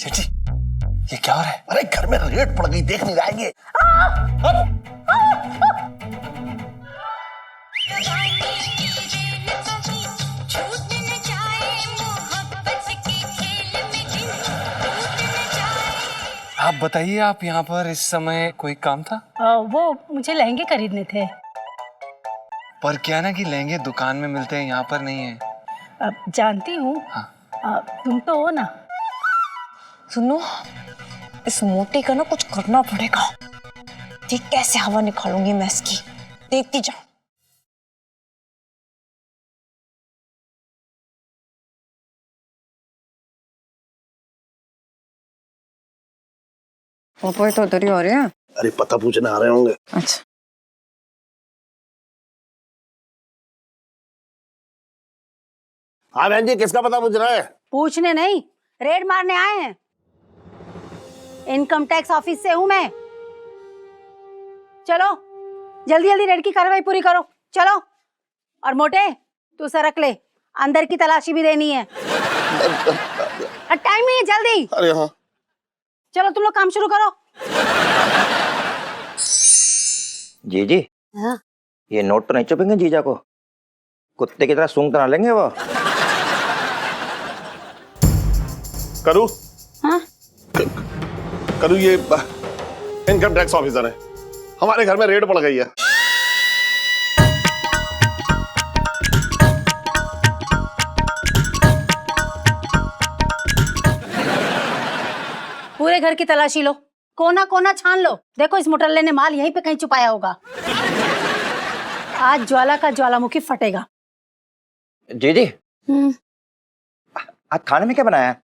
सेठ जी, ये क्या हो रहा है? अरे घर में रेड पड़ गई, देख नहीं जाएंगे। आप बताइए, आप यहाँ पर इस समय कोई काम था? वो मुझे लहंगे खरीदने थे। पर क्या ना कि लहंगे दुकान में मिलते हैं, यहाँ पर नहीं है। अब जानती हूँ। हाँ। तुम तो हो ना। सुनो, इस मोटे का ना कुछ करना पड़ेगा। ठीक कैसे हवा निकालूंगी मैं इसकी, देखती जाओ। पापा तो उधर ही आ रहे हैं। अरे पता पूछने आ रहे होंगे। अच्छा। हाँ बहन जी, किसका पता पूछ रहा है? पूछने नहीं, रेड मारने आए हैं। इनकम टैक्स ऑफिस से हूँ मैं। चलो जल्दी जल्दी रेड की कार्रवाई पूरी करो, चलो। और मोटे, तू सरक ले, अंदर की तलाशी भी देनी है। टाइम नहीं है, जल्दी। अरे हाँ। चलो तुम लोग काम शुरू करो। जीजी, हाँ? ये नोट तो नहीं चुपेंगे जीजा को? कुत्ते की तरह सूंघ तो लेंगे वो? करूँ? हाँ? करूँ, ये इनकम टैक्स ऑफिसर है, हमारे घर में रेड पड़ गई है। पूरे घर की तलाशी लो, कोना कोना छान लो। देखो इस मोटरले ने माल यहीं पे कहीं छुपाया होगा। आज ज्वाला का ज्वालामुखी फटेगा। जीजी, आज खाने में क्या बनाया है?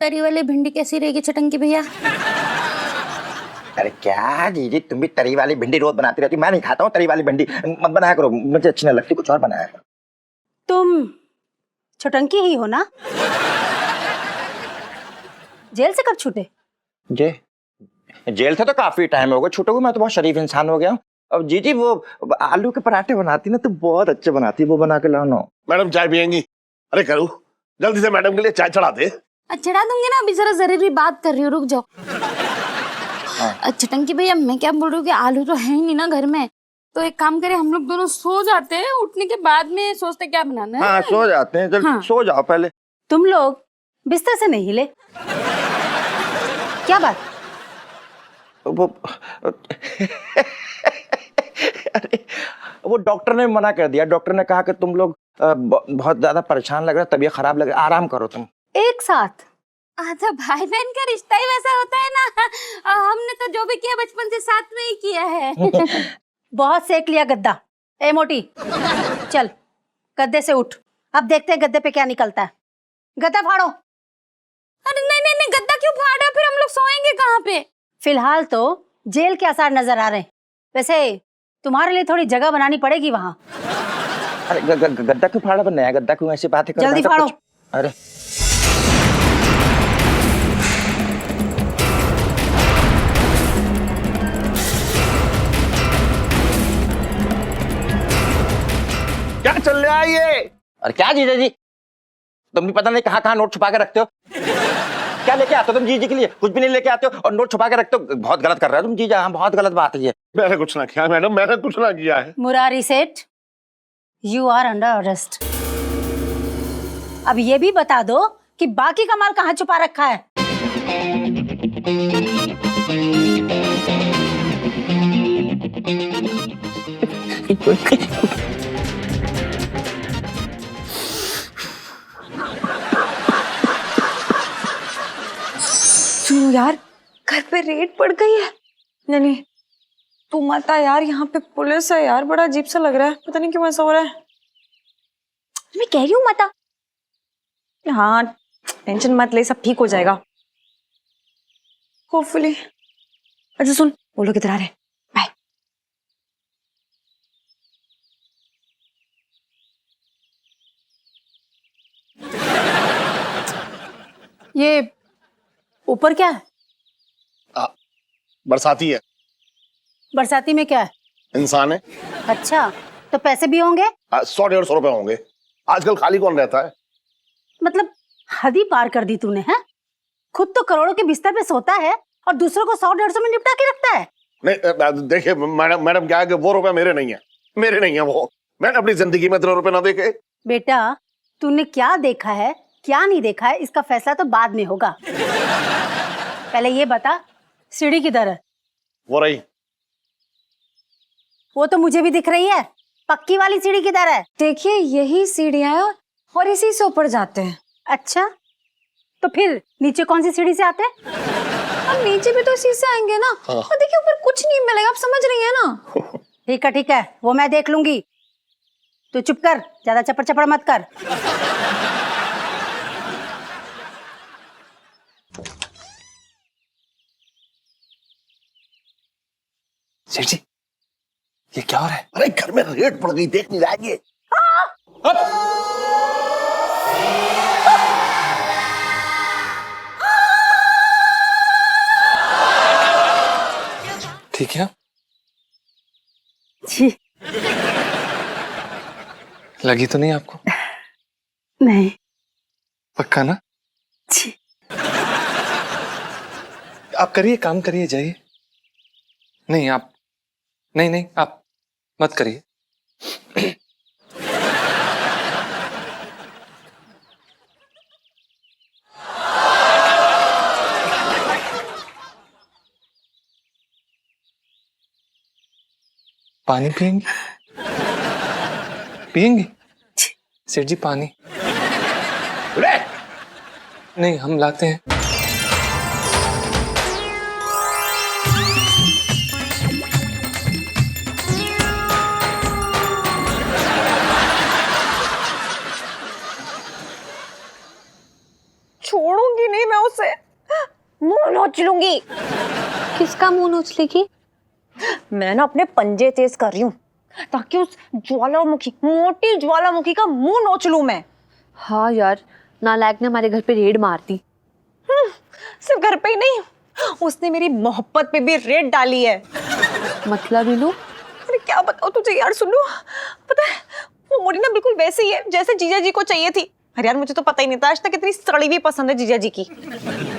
तरी वाली भिंडी कैसी रहेगी चटंकी भैया? अरे क्या जीजी, तुम भी तरी वाली भिंडी रोज बनाती रहती। मैं नहीं खाता हूँ तरी वाली भिंडी, मत बनाया करो, मुझे अच्छी नहीं लगती। कुछ और बनाया करो। तुम छटंकी ही हो ना? जेल से कब छूटे? जेल से तो काफी टाइम हो गया छूटे हुए। मैं तो बहुत शरीफ इंसान हो गया हूँ। अब जीजी वो आलू के पराठे बनाती ना तो बहुत अच्छे बनाती, वो बना के लाना। मैडम चाय पियेंगी? अरे करूँ, जल्दी से मैडम के लिए चाय चढ़ा दे। चढ़ा दूंगी ना, अभी जरा जरूरी बात कर रही हूँ, रुक जाओ। चटंकी भैया, मैं क्या बोल रही हूँ कि आलू तो है ही नहीं ना घर में, तो एक काम करें, हम लोग दोनों सो जाते हैं, उठने के बाद में सोचते क्या बनाना है। हाँ सो जाते हैं, चल सो जाओ पहले। तुम लोग बिस्तर से नहीं हिले? क्या बात? वो अरे वो डॉक्टर ने मना कर दिया। डॉक्टर ने कहा कि तुम लोग बहुत ज्यादा परेशान लग रहा है, तबीयत खराब लग रहा है, आराम करो तुम। एक साथ? अच्छा, भाई बहन का रिश्ता ही वैसा होता है ना। हमने तो जो भी किया बचपन से साथ में ही किया है। बहुत सेक लिया गद्दा। ए मोटी, चल गद्दे से उठ, अब देखते हैं गद्दे पे क्या निकलता है। गद्दा फाड़ो। अरे नहीं नहीं नहीं, गद्दा क्यों फाड़ रहे हो? फिर हम लोग सोएंगे कहाँ पे? फिलहाल तो जेल के आसार नजर आ रहे हैं। वैसे तुम्हारे लिए थोड़ी जगह बनानी पड़ेगी वहाँ। अरे गद्दा क्यों फाड़ा? नया गद्दा क्यों? ऐसी बातें कर रहा है? जल्दी फाड़ो। अरे क्या चल रहा है ये? अरे क्या जीजा जी, तुम भी पता नहीं कहाँ कहाँ नोट छुपा के रखते हो। क्या लेके आते हो तुम जीजी के लिए? कुछ भी नहीं लेके आते हो और नोट छुपा के रखते हो। बहुत गलत कर रहे हो तुम जीजा। हाँ बहुत गलत बात है ये। मैंने कुछ ना किया मैडम, मैंने कुछ ना किया है। मुरारी सेठ, यू आर अंडर अरेस्ट। अब ये भी बता दो कि बाकी का माल कहाँ छुपा रखा है? सुनो यार, घर पे रेड पड़ गई है। नहीं तू मत आ यार, यहाँ पे पुलिस है यार, बड़ा अजीब सा लग रहा है, पता नहीं क्यों ऐसा हो रहा है। मैं कह रही हूँ मत आ। हाँ टेंशन मत ले, सब ठीक हो जाएगा होपफुली। अच्छा सुन, वो लोग इधर आ रहे हैं, बाय। ये ऊपर क्या है? बरसाती है। बरसाती में क्या है? इंसान है। अच्छा, तो पैसे भी होंगे? 100-150 रुपए होंगे। आजकल खाली कौन रहता है? मतलब हद ही पार कर दी तूने। है खुद तो करोड़ों के बिस्तर पे सोता है और दूसरों को 100-150 में निपटा के रखता है। नहीं देखिए मैडम क्या है कि वो रुपए मेरे नहीं है वो। मैंने अपनी जिंदगी में 3 रुपए ना देखे। बेटा तूने क्या देखा है क्या नहीं देखा है इसका फैसला तो बाद में होगा। पहले ये बता सीढ़ी किधर है? वो रही। वो तो मुझे भी दिख रही है, पक्की वाली सीढ़ी किधर है? देखिए यही सीढ़ियां हैं और इसी से ऊपर जाते हैं। अच्छा तो फिर नीचे कौन सी सीढ़ी से आते हैं? हम नीचे भी तो इसी से आएंगे ना। और देखिए ऊपर कुछ नहीं मिलेगा, आप समझ रही हैं ना। ठीक है वो मैं देख लूंगी, तू चुप कर, ज्यादा चपड़ चपड़ मत कर। सेठ जी ये क्या हो रहा है? अरे घर में रेड पड़ गई, देख नहीं जाएंगे। ठीक है जी लगी तो नहीं आपको? नहीं। पक्का ना? जी आप करिए, काम करिए, जाइए। नहीं आप नहीं आप मत करिए। पानी पियेंगी? पियेंगी? सेठ जी पानी नहीं हम लाते हैं। छोड़ूंगी नहीं मैं उसे, मुंह नोच लूंगी। किसका मुंह नोचलेगी? मैं ना अपने पंजे तेज कर रही हूँ ताकि उस ज्वालामुखी, मोटी ज्वालामुखी का मुंह नोच लूं मैं। हाँ यार, नालायक ने हमारे घर पे रेड मार दी। सिर्फ घर पे ही नहीं, उसने मेरी मोहब्बत पे भी रेड डाली है। मतलब ही लो। अरे क्या बताओ तुझे यार, सुनो पता है वो मोटी ना बिल्कुल वैसे ही है जैसे जीजा जी को चाहिए थी। अरे यार मुझे तो पता ही नहीं था आज तक इतनी सड़ी हुई पसंद है जीजा जी की।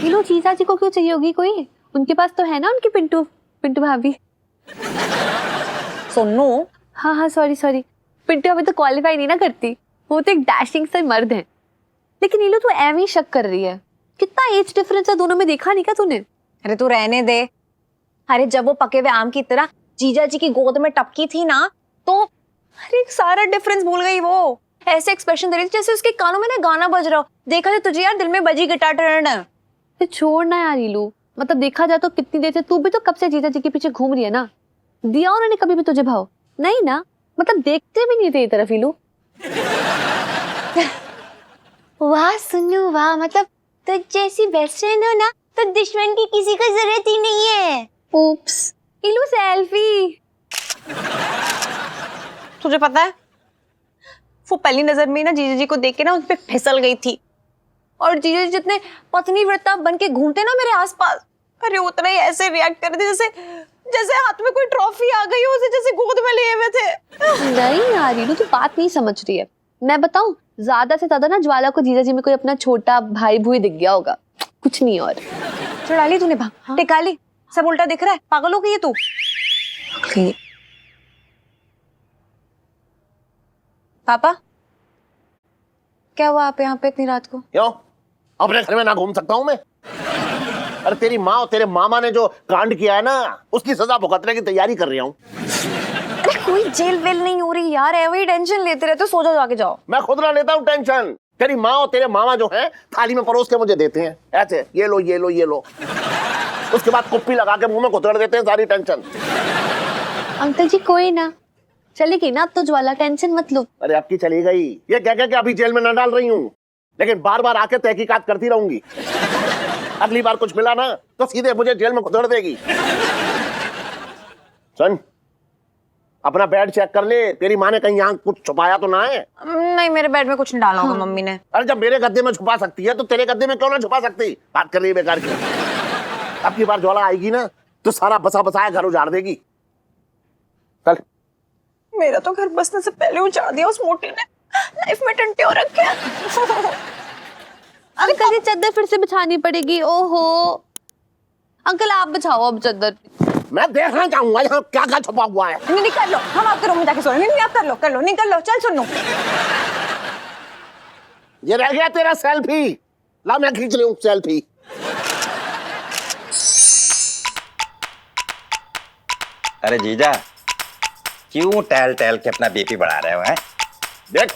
लो जीजा जी को क्यों चाहिए होगी कोई? उनके पास तो है ना उनकी पिंटू भाभी। सुनो हाँ सॉरी, पिंटू अभी तो क्वालिफाई नहीं ना करती, वो तो एक डैशिंग से मर्द है। लेकिन ये लो तू एम ही शक कर रही है, कितना एज डिफरेंस है दोनों में, देखा नहीं क्या तूने? अरे तू रहने दे। अरे जब वो पके हुए आम की तरह जीजा जी की गोद में टपकी थी ना, तो अरे सारा डिफरेंस भूल गई। वो ऐसे एक्सप्रेशन दे रही थी जैसे उसके कानों में ना गाना बज रहा हो। देखा था तुझे यार, दिल में बजी गिटार टर्न। छोड़ ना यार ईलू, मतलब देखा जाए तो कितनी देर से तू भी तो कब से जीजा जी के पीछे घूम रही है ना। दिया उन्होंने कभी भी तुझे भाव? नहीं ना, मतलब देखते भी नहीं थे ये तरफ ईलू। वाह सुनो वाह, मतलब तो जैसी बेस्ट फ्रेंड हो ना तो दुश्मन की किसी को जरूरत ही नहीं है। उप्स, ईलू सेल्फी। तुझे पता है वो पहली नजर में ना जीजा जी को देख के ना उन पे फिसल गई थी। और जीजा जी जितने पत्नी व्रता बन के घूमते ना मेरे आसपास, अरे उतना ही ऐसे रिएक्ट कर रहे थे जैसे हाथ में कोई ट्रॉफी आ गई हो, उसे जैसे गोद में लिए हुए थे। नहीं यार ईलू तू बात नहीं समझ रही है। मैं बताऊं, ज्यादा से ज्यादा ना ज्वाला को जीजा जी में कोई अपना छोटा भाई भूई दिख गया होगा, कुछ नहीं। और चढ़ा ली तूने भाग, टिका ली, सब उल्टा दिख रहा है। पागल हो गई है तू। पापा क्या हुआ आप यहाँ पे इतनी रात को? क्यों अपने घर में ना घूम सकता हूँ मैं? अरे तेरी माँ और तेरे मामा ने जो कांड किया है ना, उसकी सजा भुगतने की तैयारी कर रहा हूँ। अरे कोई जेल वेल नहीं हो रही यार, है वही टेंशन लेते रहते हो। सो जाओ, जाके जाओ। मैं खुद ना लेता हूँ टेंशन, तेरी माँ और तेरे मामा जो हैं थाली में परोस के मुझे देते हैं ऐसे, ये लो ये लो ये लो। उसके बाद कुप्पी लगा के मुंह में कुतड़ देते हैं सारी टेंशन। अंकल जी कोई ना, चलेगी ना अब तो ज्वाला, टेंशन मत लो। अरे आपकी चली गई, ये क्या क्या अभी जेल में न डाल रही हूँ, लेकिन बार बार आके तहकीकात करती रहूंगी। अगली बार कुछ मिला ना तो सीधे मुझे जेल में कुतड़ देगी। सुन, अपना बेड चेक कर ले, तेरी माँ ने कहीं यहाँ कुछ छुपाया तो ना है? नहीं मेरे बेड में कुछ नहीं डाला होगा मम्मी ने। अरे जब मेरे गद्दे में छुपा सकती है तो तेरे गद्दे में क्यों ना छुपा सकती? बात कर रही है बेकार की। अब की बार ज्वाला आएगी ना तो सारा बसा बसाया घर उजाड़ देगी। चल। मेरा तो घर बसने से पहले उजाड़ दिया उस मोटी ने, लाइफ में टंटे हो रखे हैं। अंकल ये चादर फिर से बिछानी पड़ेगी। ओहो अंकल आप बिछाओ अब चादर। मैं देखना चाहूंगा यहाँ क्या क्या छुपा हुआ है। नहीं कर लो, हम आपके रूम में जाके सोएंगे। नहीं आप कर लो नहीं कर लो, चल सुनो। ये रह गया तेरा सेल्फी, ला मैं खींच लूं सेल्फी। अरे जीजा क्यों टहल टहल के अपना बीपी बढ़ा रहे हो हैं? देख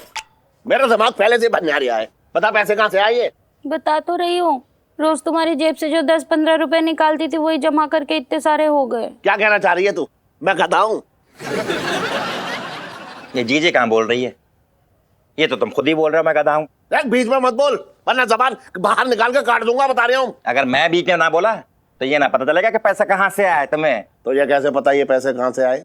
मेरा दिमाग पहले से बनने आ रहा है। बता पैसे कहाँ से आए ये? बता तो रही हूँ, रोज तुम्हारी जेब से जो 10-15 रुपए निकालती थी वही जमा करके इतने सारे हो गए। क्या कहना चाह रही है तू? मैं कहता हूँ ये जीजे कहाँ बोल रही है? ये तो तुम खुद ही बोल रहे हो मैं गधा हूँ। देख बीच में मत बोल वरना जबान बाहर निकाल के काट दूंगा, बता रहा हूँ। अगर मैं बीच में ना बोला तो ये ना पता चलेगा कि पैसा कहाँ से आया तुम्हें। तो ये कैसे पता ये पैसे कहाँ से आए?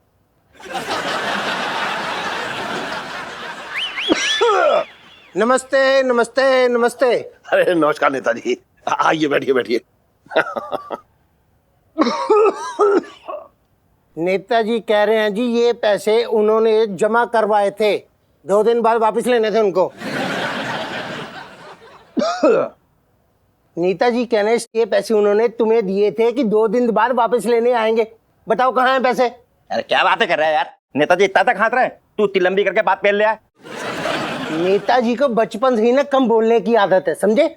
नमस्ते नमस्ते नमस्ते। अरे नमस्कार नेताजी, आइए बैठिए बैठिए। नेताजी कह रहे हैं जी ये पैसे उन्होंने जमा करवाए थे, 2 दिन बाद वापस लेने थे उनको। नेताजी कह रहे हैं ये पैसे उन्होंने तुम्हें दिए थे कि 2 दिन बाद वापस लेने आएंगे। बताओ कहाँ हैं पैसे? अरे क्या बातें कर रहा है यार, नेताजी इतना तक हाथ रहे, तू इतनी लंबी करके बात पहन लिया। नेताजी को बचपन से ही ना कम बोलने की आदत है, समझे?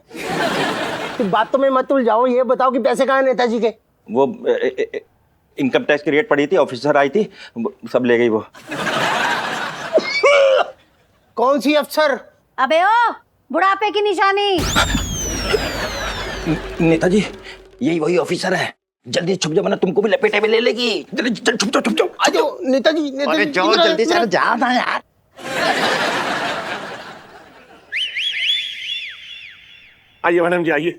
तो बातों में मत उलझाओ, ये बताओ कि पैसे कहाँ हैं नेताजी के? वो इनकम टैक्स की रेट पड़ी थी, ऑफिसर आई थी, सब ले गई वो। कौन सी अफसर? अबे ओ बुढ़ापे की निशानी। नेताजी यही वही ऑफिसर है, जल्दी छुप जाओ वरना तुमको भी लपेटे में ले लेगी। जल्दी चल छुप जाओ। आ जाओ नेताजी। अरे जाओ जल्दी से, जा ना यार। आइए मैडम जी आइए।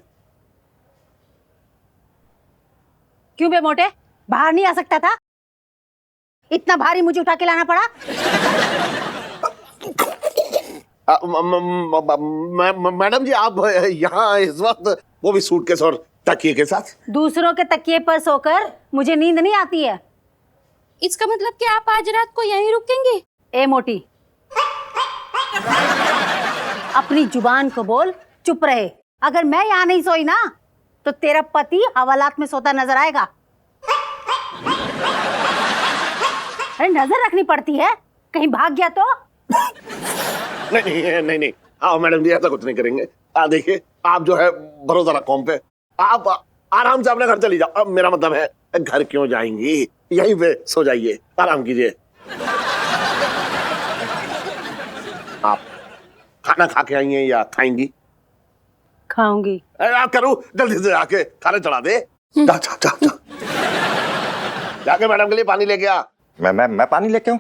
क्यों बे मोटे, बाहर नहीं आ सकता था? इतना भारी मुझे उठा के लाना पड़ा? मैडम जी आप यहाँ इस वक्त वो भी सूटकेस और तकिए के साथ? दूसरों के तकिए पर सोकर मुझे नींद नहीं आती है। इसका मतलब कि आप आज रात को यहीं रुकेंगे? ए मोटी, अपनी जुबान को बोल, चुप रहे। अगर मैं यहाँ नहीं सोई ना तो तेरा पति हवालात में सोता नजर आएगा। अरे नजर रखनी पड़ती है, कहीं भाग गया तो? नहीं हाँ मैडम जी ऐसा कुछ नहीं करेंगे। देखिए आप जो है भरोसा रखो हम पे, आप आराम से अपने घर चली जाओ। अब मेरा मतलब है घर क्यों जाएंगी, यहीं पे सो जाइए, आराम कीजिए। आप खाना खा के आई हैं या खाएंगी? खाऊंगी। आप करूँ जल्दी से आके खाना चढ़ा दे। जा। जाके मैडम के लिए पानी लेके आ। मैं पानी लेके आऊं?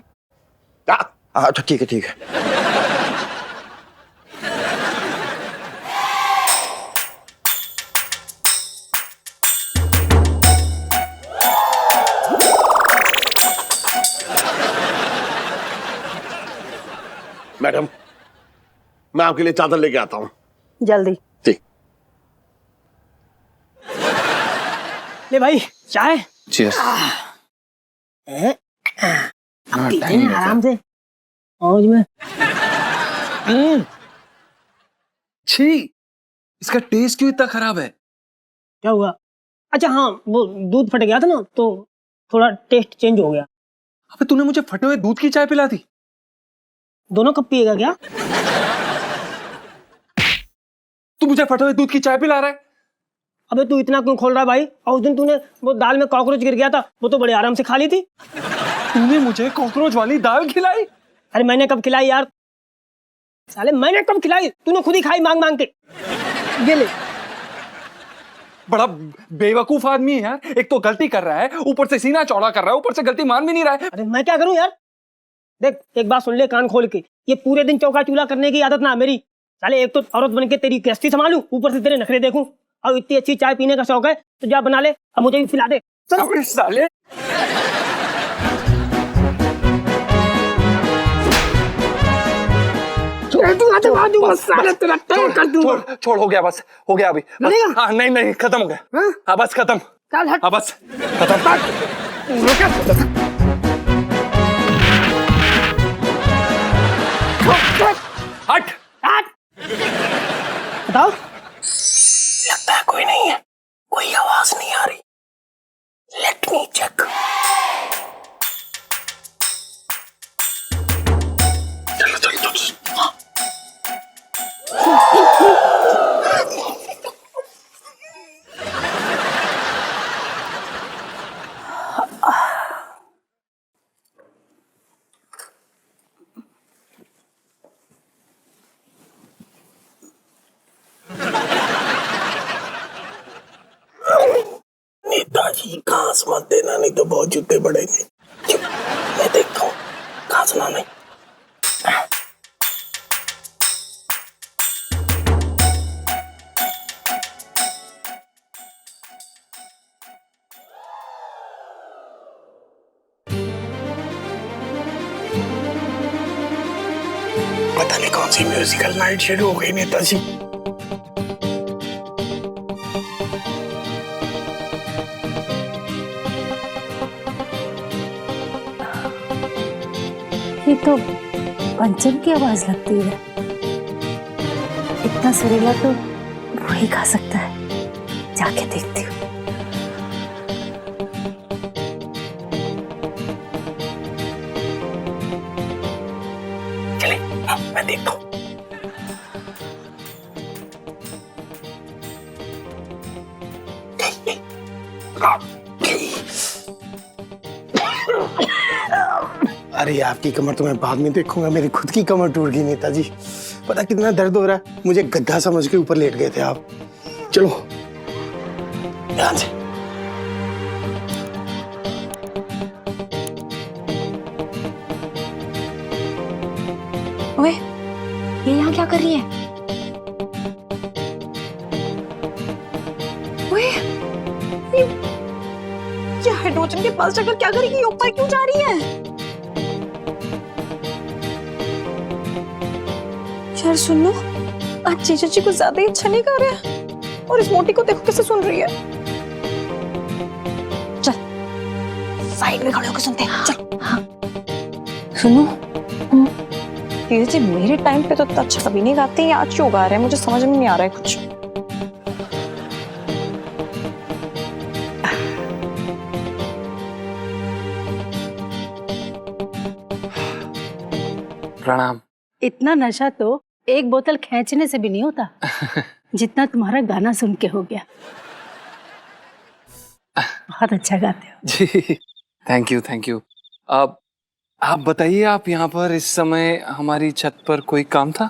जा। अच्छा ठीक है। मैडम मैं आपके लिए चादर लेके आता हूँ। जल्दी। ठीक। ले भाई चाय। चीयर्स। आराम से मौज में। छी, इसका टेस्ट क्यों इतना खराब है? क्या हुआ? अच्छा हाँ, वो दूध फट गया था ना तो थोड़ा टेस्ट चेंज हो गया। अबे तूने मुझे फटे हुए दूध की चाय पिला दी। दोनों कप पिएगा क्या? तू मुझे फटे हुए दूध की चाय पिला रहा है? अबे तू इतना क्यों खोल रहा है भाई? और उस दिन तूने वो दाल में कॉकरोच गिर गया था, वो तो बड़े आराम से खा ली थी। तूने मुझे कॉकरोच वाली दाल खिलाई? अरे मैंने कब खिलाई यार? साले मैंने कब खिलाई? तूने खुद ही खाई मांग मांग के। ये ले। बड़ा बेवकूफ आदमी है यार, एक तो गलती कर रहा है, ऊपर से सीना चौड़ा कर रहा है, ऊपर से गलती मान भी नहीं रहा है। अरे मैं क्या करूं यार? देख एक बात सुन ले कान खोल के, ये पूरे दिन चौका चूल्हा करने की आदत ना मेरी। साले एक तो औरत बन के तेरी गृहस्थी संभालूं, ऊपर से तेरे नखरे देखूं, और इतनी अच्छी चाय पीने का शौक है तो जा बना ले, अब मुझे भी पिला दे। अबे साले छोड़, हो गया, बस हो गया अभी। हाँ नहीं खत्म हो गया। हाँ बस खत्म। हाँ बस खत्म। हट। बताओ घास मत देना, नहीं तो बहुत जूते पड़ेंगे। मैं देखता हूँ, घासना नहीं। पता नहीं कौन सी म्यूजिकल नाइट शुरू हो गई नेताजी। ये तो पंचम की आवाज लगती है। इतना सुरीला तो वही गा सकता है। जाके देखती हूँ। चले, हाँ, मैं देखता हूँ। अरे आपकी कमर तो मैं बाद में देखूंगा, मेरी खुद की कमर टूट गई नेताजी। पता कितना दर्द हो रहा है, मुझे गड्ढा समझ के ऊपर लेट गए थे आप। चलो ध्यान से। ओए, ये यहाँ क्या कर रही है? ओए, ये हाइड्रोजन के पास जाकर क्या करेगी? ऊपर क्यों जा रही है? यार सुन लो, आज जीजा जी को ज्यादा ही अच्छा नहीं कर रहे हैं। और इस मोटी को देखो कैसे सुन रही है। चल साइड में खड़े होकर सुनते हैं। चल। हाँ। सुनो, जीजा जी मेरे टाइम पे तो इतना अच्छा कभी नहीं गाते हैं, आज क्यों गा रहे हैं? मुझे समझ में नहीं आ रहा है कुछ। प्रणाम। इतना नशा तो एक बोतल खींचने से भी नहीं होता जितना तुम्हारा गाना सुन के हो गया। बहुत अच्छा गाते हो। जी थैंक यू थैंक यू। अब आप बताइए, आप यहाँ पर इस समय हमारी छत पर कोई काम था?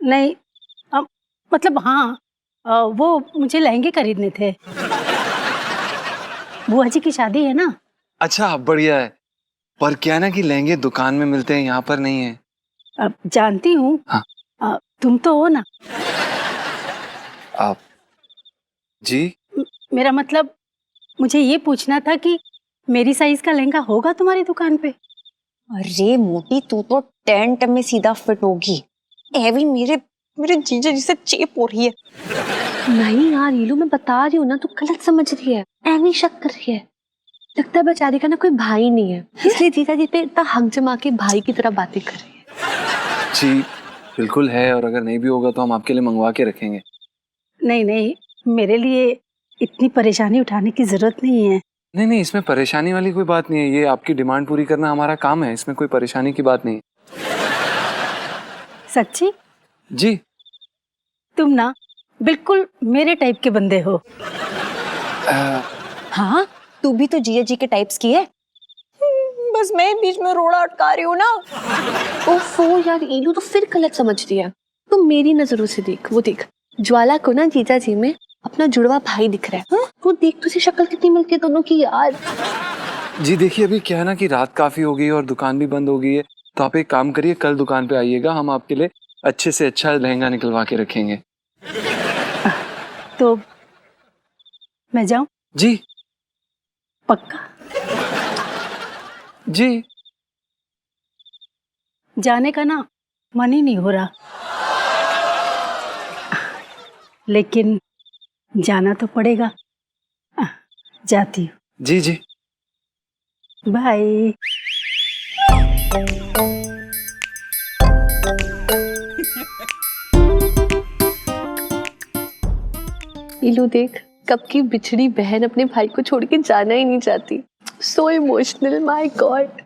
नहीं, मतलब हाँ, वो मुझे लहंगे खरीदने थे। बुआ जी की शादी है ना। अच्छा बढ़िया है, पर क्या ना कि लहंगे दुकान में मिलते हैं, यहाँ पर नहीं है। अब जानती हूँ। हाँ। तुम तो हो ना। आप जी? मेरा मतलब मुझे ये पूछना था कि मेरी साइज का लहंगा होगा तुम्हारी दुकान पे? अरे मोटी, तू तो टेंट में सीधा फिट होगी। एवी मेरे जीजा जी से चेप हो रही है। नहीं यार ईलू, मैं बता रही हूँ ना, तू गलत समझ रही है, एवी शक कर रही है। लगता है बेचारी का ना कोई भाई नहीं है, इसलिए जीजा जी पे इतना हक जमा के भाई की तरह बातें कर रही है। जी बिल्कुल है, और अगर नहीं भी होगा तो हम आपके लिए मंगवा के रखेंगे। नहीं नहीं, मेरे लिए इतनी परेशानी उठाने की जरूरत नहीं है। नहीं नहीं, इसमें परेशानी वाली कोई बात नहीं है, ये आपकी डिमांड पूरी करना हमारा काम है, इसमें कोई परेशानी की बात नहीं है। सच्ची? जी। तुम ना बिल्कुल मेरे टाइप के बंदे हो। हाँ, तू भी तो जीजा जी के टाइप्स की है। बस मैं बीच में रोड़ा अटका रही हूँ ना। ओफो यार ईलू, तो फिर गलत समझ रही है। तो मेरी नजरों से देख, वो देख ज्वाला को ना जीजा जी में अपना जुड़वा भाई दिख रहा है। वो देख तुझे शक्ल कितनी मिलती है दोनों की यार। जी देखिए, अभी क्या है ना कि रात काफी हो गई है और दुकान भी बंद हो गई है, तो आप एक काम करिए, कल दुकान पे आइएगा, हम आपके लिए अच्छे से अच्छा लहंगा निकलवा के रखेंगे। तो मैं जाऊं? जी पक्का? जी। जाने का ना मन ही नहीं हो रहा, लेकिन जाना तो पड़ेगा। जाती हूँ। जी जी। बाय। ईलू देख, कब की बिछड़ी बहन अपने भाई को छोड़ के जाना ही नहीं चाहती। So emotional, my God.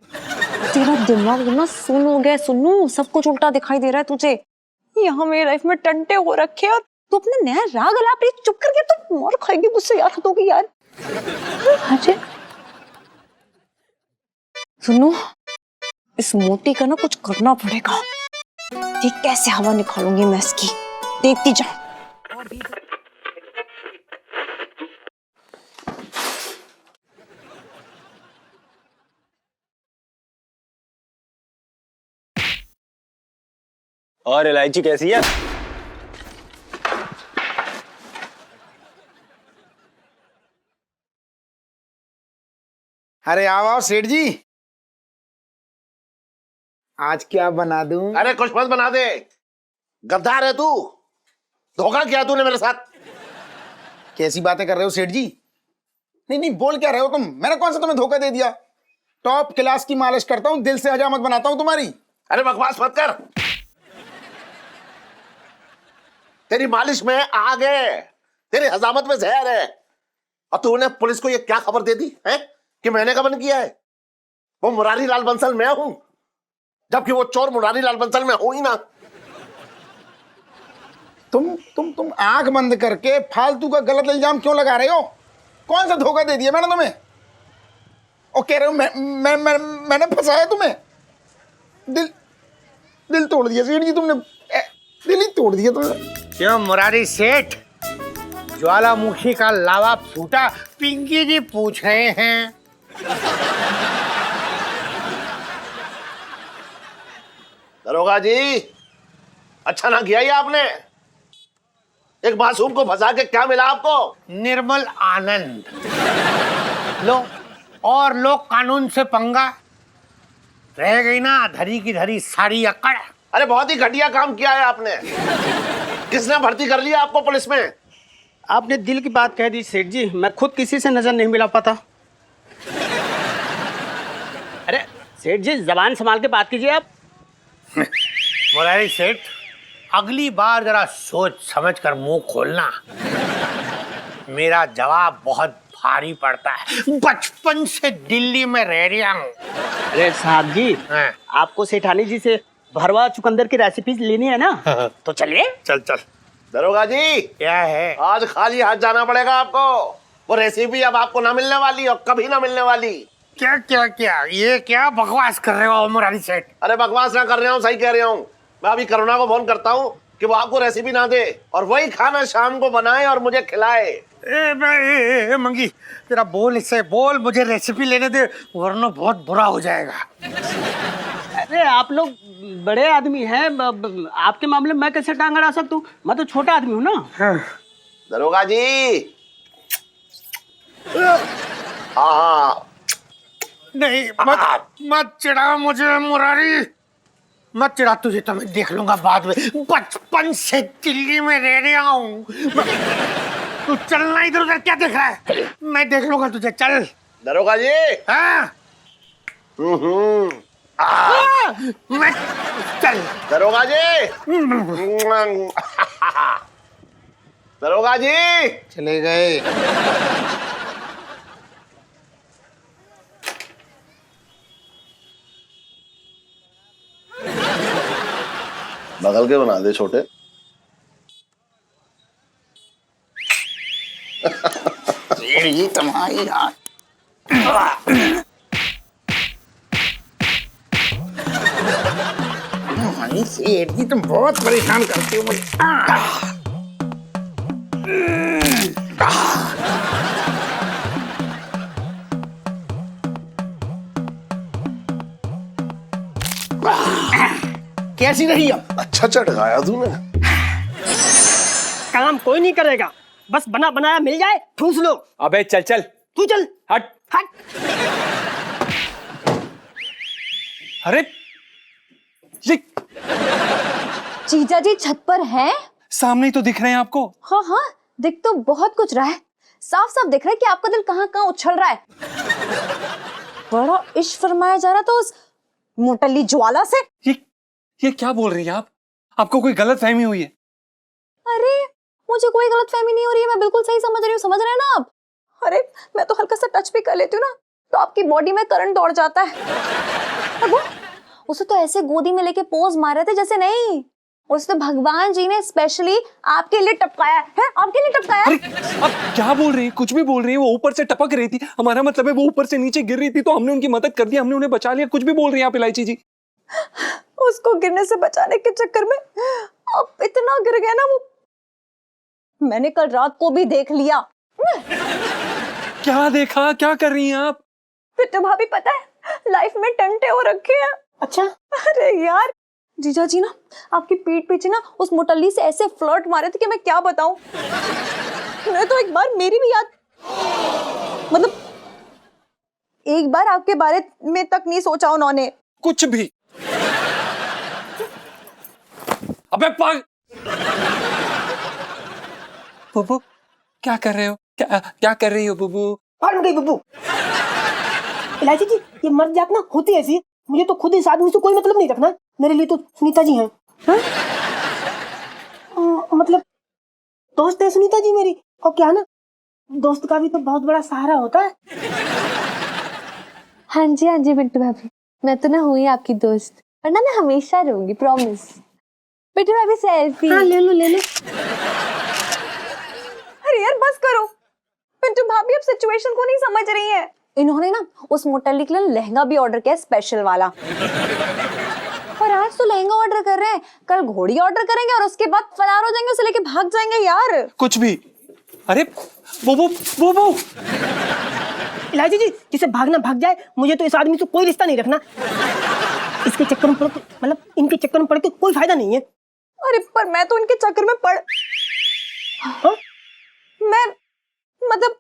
तेरा दिमाग ना सुन हो गया। सुनू, सब कुछ उल्टा दिखाई दे रहा है तुझे। यहाँ मेरी लाइफ में टंटे हो रखे और तू अपना नया राग अलाप रही। चुप करके तो मार खाएगी मुझसे यार, हद होगी यार। अजय सुनो, इस मोटी का ना कुछ करना पड़ेगा। देख कैसे हवा निकालूंगी मैं इसकी, देखती जा। और इलायची कैसी है? अरे आओ आओ सेठ जी, आज क्या बना दूं? अरे कुछ मत बना दे, गद्दार है तू। धोखा किया तूने मेरे साथ। कैसी बातें कर रहे हो सेठ जी? नहीं नहीं, बोल क्या रहे हो तुम? मैंने कौन सा तुम्हें धोखा दे दिया? टॉप क्लास की मालिश करता हूँ, दिल से हजामत बनाता हूँ तुम्हारी। अरे बकवास मत कर। तेरी मालिश में आग है, तेरी हजामत में जहर है। और तूने पुलिस को ये क्या खबर दे दी है कि मैंने कमन किया है? वो मुरारी लाल बंसल मैं हूं, जबकि वो चोर मुरारी लाल बंसल में हूं ही ना। तुम आंख बंद करके फालतू का गलत इल्जाम क्यों लगा रहे हो? कौन सा धोखा दे दिया मैंने तुम्हें? और कह रहे हो मैंने फंसाया तुम्हें? दिल तोड़ दिया सेठ जी तुमने, दिल ही तोड़ दिया तुमने। क्यों मुरारी सेठ, ज्वालामुखी का लावा फूटा? पिंकी जी पूछ रहे हैं। दरोगा जी, अच्छा ना किया ये आपने। एक मासूम को फंसा के क्या मिला आपको? निर्मल आनंद। लो, और लो कानून से पंगा। रह गई ना धरी की धरी सारी अकड़। अरे बहुत ही घटिया काम किया है आपने। किसने भर्ती कर लिया आपको पुलिस में? आपने दिल की बात कह दी सेठ जी, मैं खुद किसी से नजर नहीं मिला पाता। अरे सेठ जी, जबान संभाल के बात कीजिए आप। मुरारी सेठ, अगली बार जरा सोच समझ कर मुंह खोलना। मेरा जवाब बहुत भारी पड़ता है, बचपन से दिल्ली में रह रहा हूँ। अरे साहब जी, आपको सेठानी जी से भरवा चुकंदर की रेसिपी लेनी है ना? तो चलिए। चल चल। दरोगा जी, क्या है? आज खाली हाथ जाना पड़ेगा आपको। वो रेसिपी अब आपको ना मिलने वाली और कभी ना मिलने वाली। क्या क्या क्या, ये क्या बकवास कर रहे हो मुरारी सेठ? अरे बकवास ना कर रहा हूँ, सही कह रहा हूँ। मैं अभी करुणा को फोन करता हूँ कि वो आपको रेसिपी ना दे और वही खाना शाम को बनाए और मुझे खिलाए। ए मंगी, तेरा बोल इससे बोल, मुझे रेसिपी लेने दे, वरना बहुत बुरा हो जाएगा। अरे आप लोग बड़े आदमी हैं, आपके मामले में मैं कैसे टांग अड़ा सकता हूँ? मैं तो छोटा आदमी हूँ ना। दरोगा जी, हाँ नहीं, मत चिढ़ा मुझे मुरारी, मत चिढ़ा। तुझे तो मैं देख लूंगा बाद में। बचपन से दिल्ली में रह रहा हूँ। तू चलना, इधर उधर क्या देख रहा है? मैं देख लूंगा तुझे, चल। दरोगा जी, हाँ मैं चल। दरोगा जी, दरोगा जी चले गए। बगल के बना दे छोटे। ये तुम्हारी यार। सेठ जी, तुम बहुत परेशान करते हो मुझे। कैसी रही अब? अच्छा चढ़ाया तूने। काम कोई नहीं करेगा, बस बना बनाया मिल जाए ठूस लो। अबे चल चल, तू चल। हट हट। अरे ये जीजा जी छत पर हैं? सामने ही तो दिख रहे हैं आपको। हाँ हाँ, दिख तो बहुत कुछ रहा है। साफ साफ दिख रहा है कि आपका दिल कहाँ कहाँ उछल रहा है। बड़ा इश्क फरमाया जा रहा था उस मोटली ज्वाला से। ये क्या बोल रही है आप? आपको कोई गलत फहमी हुई है? अरे मुझे कोई गलत फहमी नहीं हो रही है, मैं बिल्कुल सही समझ रही हूँ। समझ रहे हैं ना आप? अरे मैं तो हल्का सा टच भी कर लेती हूँ ना तो आपकी बॉडी में करंट दौड़ जाता है। वो उसे तो ऐसे गोदी में लेके पोज मार रहे थे जैसे नहीं, उसे तो भगवान जी ने स्पेशली आपके लिए टपकाया है। आपके लिए टपकाया। अरे आप क्या बोल रही हैं? कुछ भी बोल रही हैं। वो ऊपर से टपक रही थी, हमारा मतलब है वो ऊपर से नीचे गिर रही थी, तो हमने उनकी मदद कर दी, हमने उन्हें बचा लिया। कुछ भी बोल रही हैं आप इलायची जी। उसको गिरने से बचाने के चक्कर में अब इतना गिर गया ना वो, मैंने कल रात को भी देख लिया। क्या देखा? क्या कर रही हैं आप? फिर तो भाभी पता है लाइफ में टंटे हो रखे हैं। अच्छा। अरे यार, जीजा जी ना आपकी पीठ पीछे ना उस मोटल्ली से ऐसे फ्लर्ट मारे थे कि मैं क्या बताऊं। मैं तो एक बार मेरी भी याद, मतलब एक बार आपके बारे में तक नहीं सोचा उन्होंने। कुछ भी। अबे पाग बुबू, क्या कर रहे हो? क्या कर रही हो बुबू? फाड़ गई बुब्बू। इलायची जी, ये मर्द जात ना होती ऐसी। मुझे तो खुद इस आदमी से कोई मतलब नहीं रखना। मेरे लिए तो सुनीता जी हैं। हाँ? मतलब दोस्त है सुनीता जी मेरी। और क्या ना, दोस्त का भी तो बहुत बड़ा सहारा होता है। हाँ जी बिट्टू भाभी, मैं तो ना हुई आपकी दोस्त और ना मैं हमेशा रहूंगी, प्रॉमिस। बिट्टू भाभी सेल्फी। हाँ ले लो ले लो। अरे यार बस करो, पिंटू भाभी अब सिचुएशन को नहीं समझ रही है। इन्होंने ना उस मोटल्ली के लिए लहंगा भी ऑर्डर किया, स्पेशल वाला। और आज तो लहंगा ऑर्डर कर रहे हैं, कल घोड़ी ऑर्डर करेंगे और उसके बाद फरार हो जाएंगे, उसे लेके भाग जाएंगे यार। कुछ भी। अरे बुबू बुबू, इलायची जी, जिसे भागना भाग जाए, मुझे तो इस आदमी से कोई रिश्ता नहीं रखना। इसके चक्कर में पड़ के, मतलब इनके चक्कर में पड़ के कोई फायदा नहीं है। अरे पर मैं तो इनके चक्कर में पड़, हाँ? मैं मतलब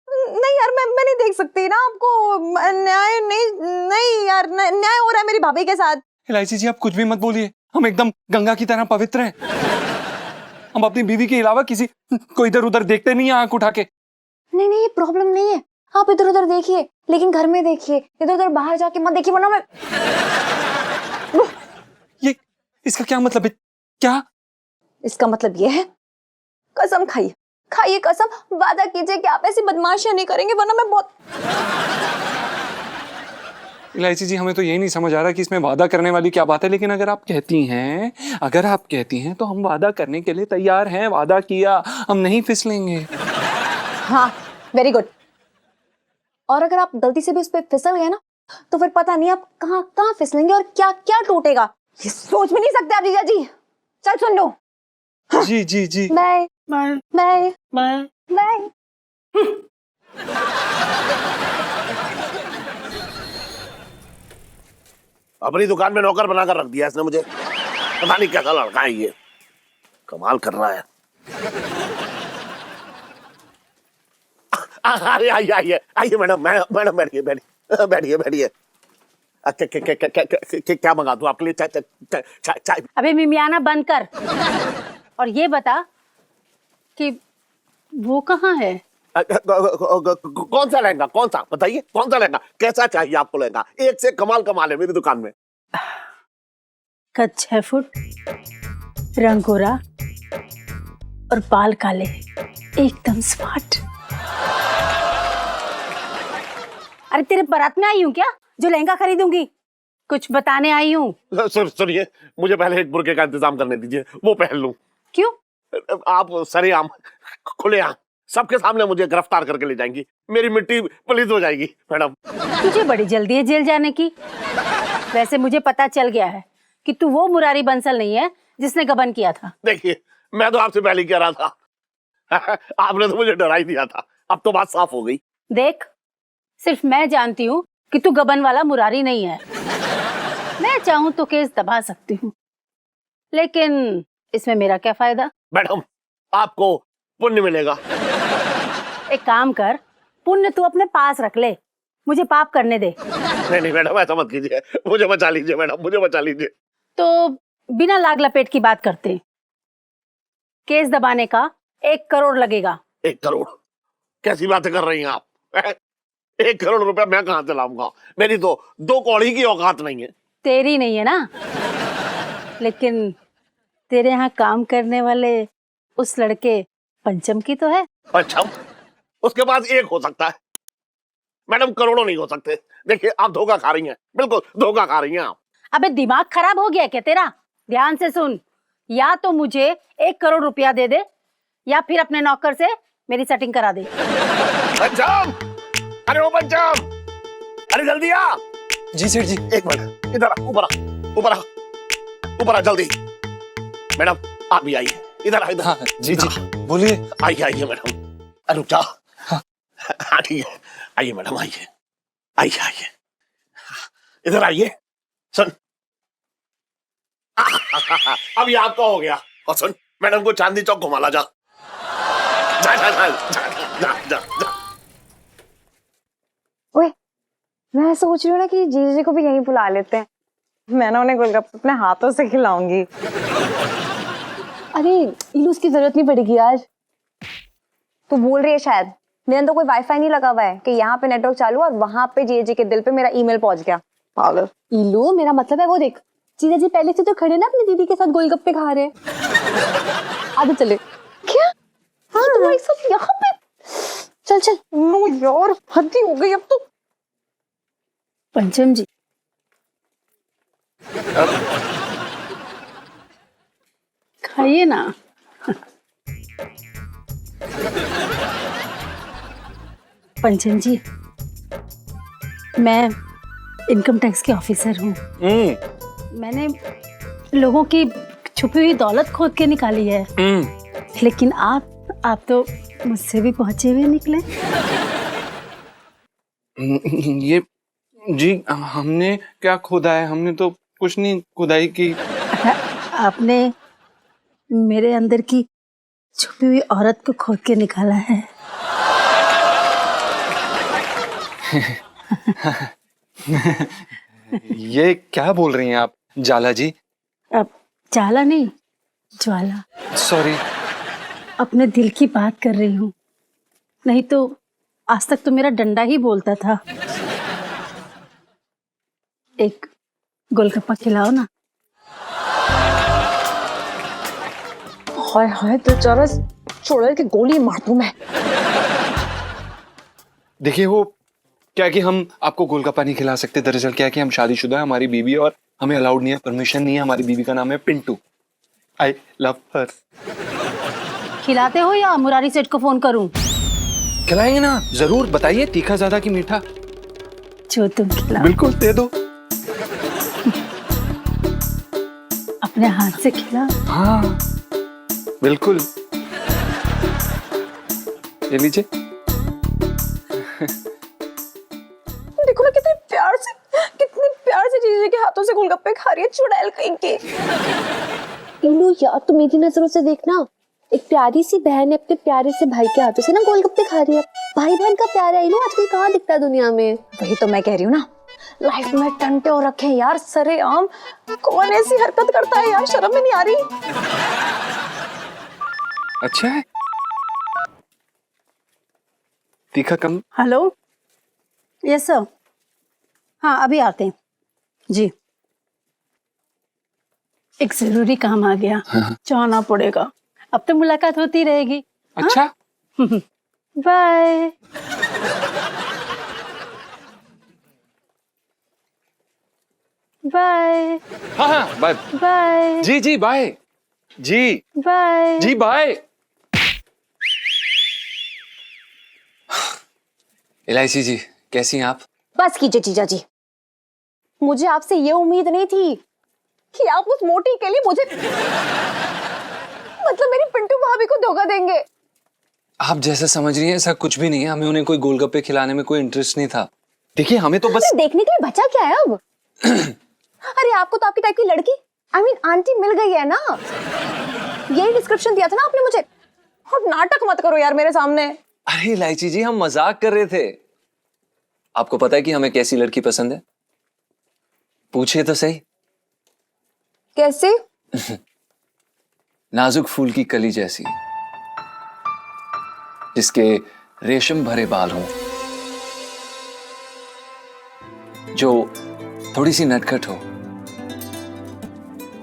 नहीं यार, मैं नहीं देख सकती ना आपको। न्याय नहीं यार, न्याय हो रहा है मेरी भाभी के साथ। इलायची जी आप कुछ भी मत बोलिए, हम एकदम गंगा की तरह पवित्र हैं। हम अपनी बीवी के अलावा किसी को इधर उधर देखते नहीं है आंख उठा के। नहीं ये प्रॉब्लम नहीं है, आप इधर उधर देखिए, लेकिन घर में देखिए, इधर उधर बाहर जाके मत देखिए, वरना मैं। ये इसका क्या मतलब है? क्या इसका मतलब ये है, कसम खाइए कसम, वादा कीजिए कि आप ऐसी बदमाशियां नहीं करेंगे, वरना मैं बहुत। इलायची जी, हमें तो यही नहीं समझ आ रहा कि इसमें वादा करने वाली क्या बात है, लेकिन अगर आप कहती हैं तो हम वादा करने के लिए तैयार हैं। वादा किया, हम नहीं फिसलेंगे। हाँ वेरी गुड। और अगर आप गलती से भी उस पर फिसल गए ना, तो फिर पता नहीं आप कहाँ फिसलेंगे और क्या क्या टूटेगा, ये सोच भी नहीं सकते आप जीजा जी। चल सुन लो। जी जी जी। Bye bye bye bye bye. अपनी दुकान में नौकर बनाकर रख दिया इसने मुझे। पता नहीं कैसा लड़का है ये, कमाल कर रहा है। अरे आइए मैडम, मैडम बैठिए। क्या मंगा दूं आपके लिए? चाय। अबे मिमियाना बंद कर और ये बता कि वो कहाँ है? कौन सा लहंगा? कौन सा बताइए, कौन सा लहंगा? कैसा चाहिए आपको लहंगा? एक से कमाल है मेरी दुकान में। कद 6 फुट, रंग गोरा और बाल काले, एकदम स्मार्ट। अरे तेरे बारात में आई हूँ क्या जो लहंगा खरीदूंगी? कुछ बताने आई हूँ। सुनिए, मुझे पहले एक बुर्के का इंतजाम करने दीजिए, वो पहन लूं। क्यों? आप सरेआम खुलेआम सबके सामने मुझे गिरफ्तार करके ले जाएंगी, मेरी मिट्टी पलीद हो जाएगी मैडम। तुझे बड़ी जल्दी है जेल जाने की। वैसे मुझे पता चल गया है कि तू वो मुरारी बंसल नहीं है जिसने गबन किया था। देखिए, मैं तो आपसे पहले कह रहा था। आपने तो मुझे डरा ही दिया था, अब तो बात साफ हो गई। देख, सिर्फ मैं जानती हूँ कि तू गबन वाला मुरारी नहीं है। मैं चाहूँ तो केस दबा सकती हूँ, लेकिन इसमें मेरा क्या फायदा? मैडम, आपको पुण्य मिलेगा। एक काम कर, पुण्य तू अपने पास रख ले, मुझे पाप करने दे। नहीं मैडम, ऐसा मत कीजिए, मुझे बचा लीजिए मैडम, मुझे बचा लीजिए। तो बिना लाग लपेट की बात करते हैं। केस दबाने का 1 करोड़ लगेगा। 1 करोड़? कैसी बातें कर रही हैं आप? 1 करोड़ रुपया मैं कहां से लाऊंगा? मेरी तो 2 कौड़ी की औकात नहीं है। तेरी नहीं है ना, लेकिन तेरे यहाँ काम करने वाले उस लड़के पंचम की तो है। पंचम? उसके पास 1 हो सकता है मैडम, करोड़ों नहीं हो सकते। देखिए, आप धोखा खा रही हैं, बिल्कुल धोखा खा रही हैं आप। अबे दिमाग खराब हो गया क्या तेरा? ध्यान से सुन, या तो मुझे 1 करोड़ रुपया दे दे, या फिर अपने नौकर से मेरी सेटिंग करा दे। पंचम! अरे वो पंचम, अरे जल्दी आ। जी सेठ जी। 1 मिनट, इधर आ, ऊपर आ जल्दी। मैडम आप भी आइए, इधर आ, इधर। हाँ जी जी, बोलिए। आइए मैडम। अरे रुक जा। हाँ ठीक है, आइए मैडम, आइए। इधर आइए। सुन, अब ये आपका हो गया। और सुन, मैडम को चांदनी चौक घुमा ला जा। जा जा जा जा जा जा, जा। ओए, मैं सोच रही हूँ ना कि जीजी को भी यहीं बुला लेते हैं। मैं ना उन्हें गोलगप्पे अपने हाथों से खिलाऊंगी। अरे इलू, उसकी जरूरत नहीं पड़ेगी आज। तू बोल रही है शायद। मेरे तो कोई वाईफाई नहीं लगा हुआ है कि यहाँ पे नेटवर्क चालू और वहां पे जीजी के दिल पे मेरा ईमेल पहुंच गया। पागल। इलू, मेरा मतलब है वो देख, जीजा जी पहले से तो खड़े ना अपनी दीदी के साथ गोलगप्पे खा रहे हैं। आगे चले। क्या? हाँ, तुम्हारे साथ यहाँ पे। चल चल। नो यार, हद ही हो गई अब तो। पंचम जी, खाइए ना। पंचम जी, मैं इनकम टैक्स के ऑफिसर हूँ। मैंने लोगों की छुपी हुई दौलत खोद के निकाली है। लेकिन आप तो मुझसे भी पहुंचे हुए निकले। ये जी, हमने क्या खोदा है? हमने तो कुछ नहीं खुदाई की। आपने मेरे अंदर की छुपी हुई औरत को खोद के निकाला है। ये क्या बोल रही हैं आप जाला जी? अब जाला नहीं, ज्वाला। सॉरी। अपने दिल की बात कर रही हूँ, नहीं तो आज तक तो मेरा डंडा ही बोलता था। एक गोलगप्पा खिलाओ ना। हाय हाय, तो चलो छोड़ के गोली मार दूं मैं। देखिए, वो क्या कि हम आपको गोलगप्पा नहीं खिला सकते। दरअसल क्या है कि हम शादीशुदा है, हमारी बीवी, और हमें अलाउड नहीं है, परमिशन नहीं है। हमारी बीवी का नाम है पिंटू। आई लव हर। खिलाते हो या मुरारी सेठ को फोन करूं? खिलाएंगे ना, जरूर। बताइए, तीखा ज्यादा कि मीठा? जो तुम खिलाओ। बिल्कुल, दे दो। अपने हाथ से खिला। हाँ बिल्कुल। ये लीजिए। देखो ना कितने प्यार से जीजी के हाथों से गोलगप्पे खा रही है, चुड़ैल कहीं की। इलू यार, तुम मेरी नजरों से देखना, एक प्यारी सी बहन अपने प्यारे से भाई के हाथों से ना गोलगप्पे खा रही है। भाई बहन का प्यार है इलू, आजकल कहाँ दिखता है दुनिया में। वही तो मैं कह रही हूँ ना, लाइफ में टंटे और रखे हैं यार सरेआम। कौन ऐसी हरकत करता है यार, शर्म में नहीं आ रही? अच्छा है, तीखा कम। Hello, yes sir. हाँ, अभी आते हैं जी। एक जरूरी काम आ गया, जाना पड़ेगा। अब तो मुलाकात होती रहेगी। अच्छा। बाय। बाय। हाँ हाँ, बाय। बाय। जी जी बाय। जी बाय। जी बाय। एलआईसी जी, कैसी हैं आप? बस कीजिए जीजा जी, मुझे आपसे ये उम्मीद नहीं थी कि आप उस मोटी के लिए मुझे मतलब मेरी पिंटू भाभी को धोखा देंगे। आप जैसा समझ रही हैं ऐसा कुछ भी नहीं है। हमें उन्हें कोई गोलगप्पे खिलाने में कोई इंटरेस्ट नहीं था। देखिए, हमें तो बस देखने के लिए बचा क्या है अब? अरे आपको तो आपकी टाइप की लड़की आंटी मिल गई है ना। यही डिस्क्रिप्शन दिया था ना आपने मुझे। और नाटक मत करो यार मेरे सामने। अरे इलायची जी, हम मजाक कर रहे थे। आपको पता है कि हमें कैसी लड़की पसंद है? पूछिए तो सही। कैसे? नाजुक फूल की कली जैसी, जिसके रेशम भरे बाल हों, जो थोड़ी सी नटखट हो,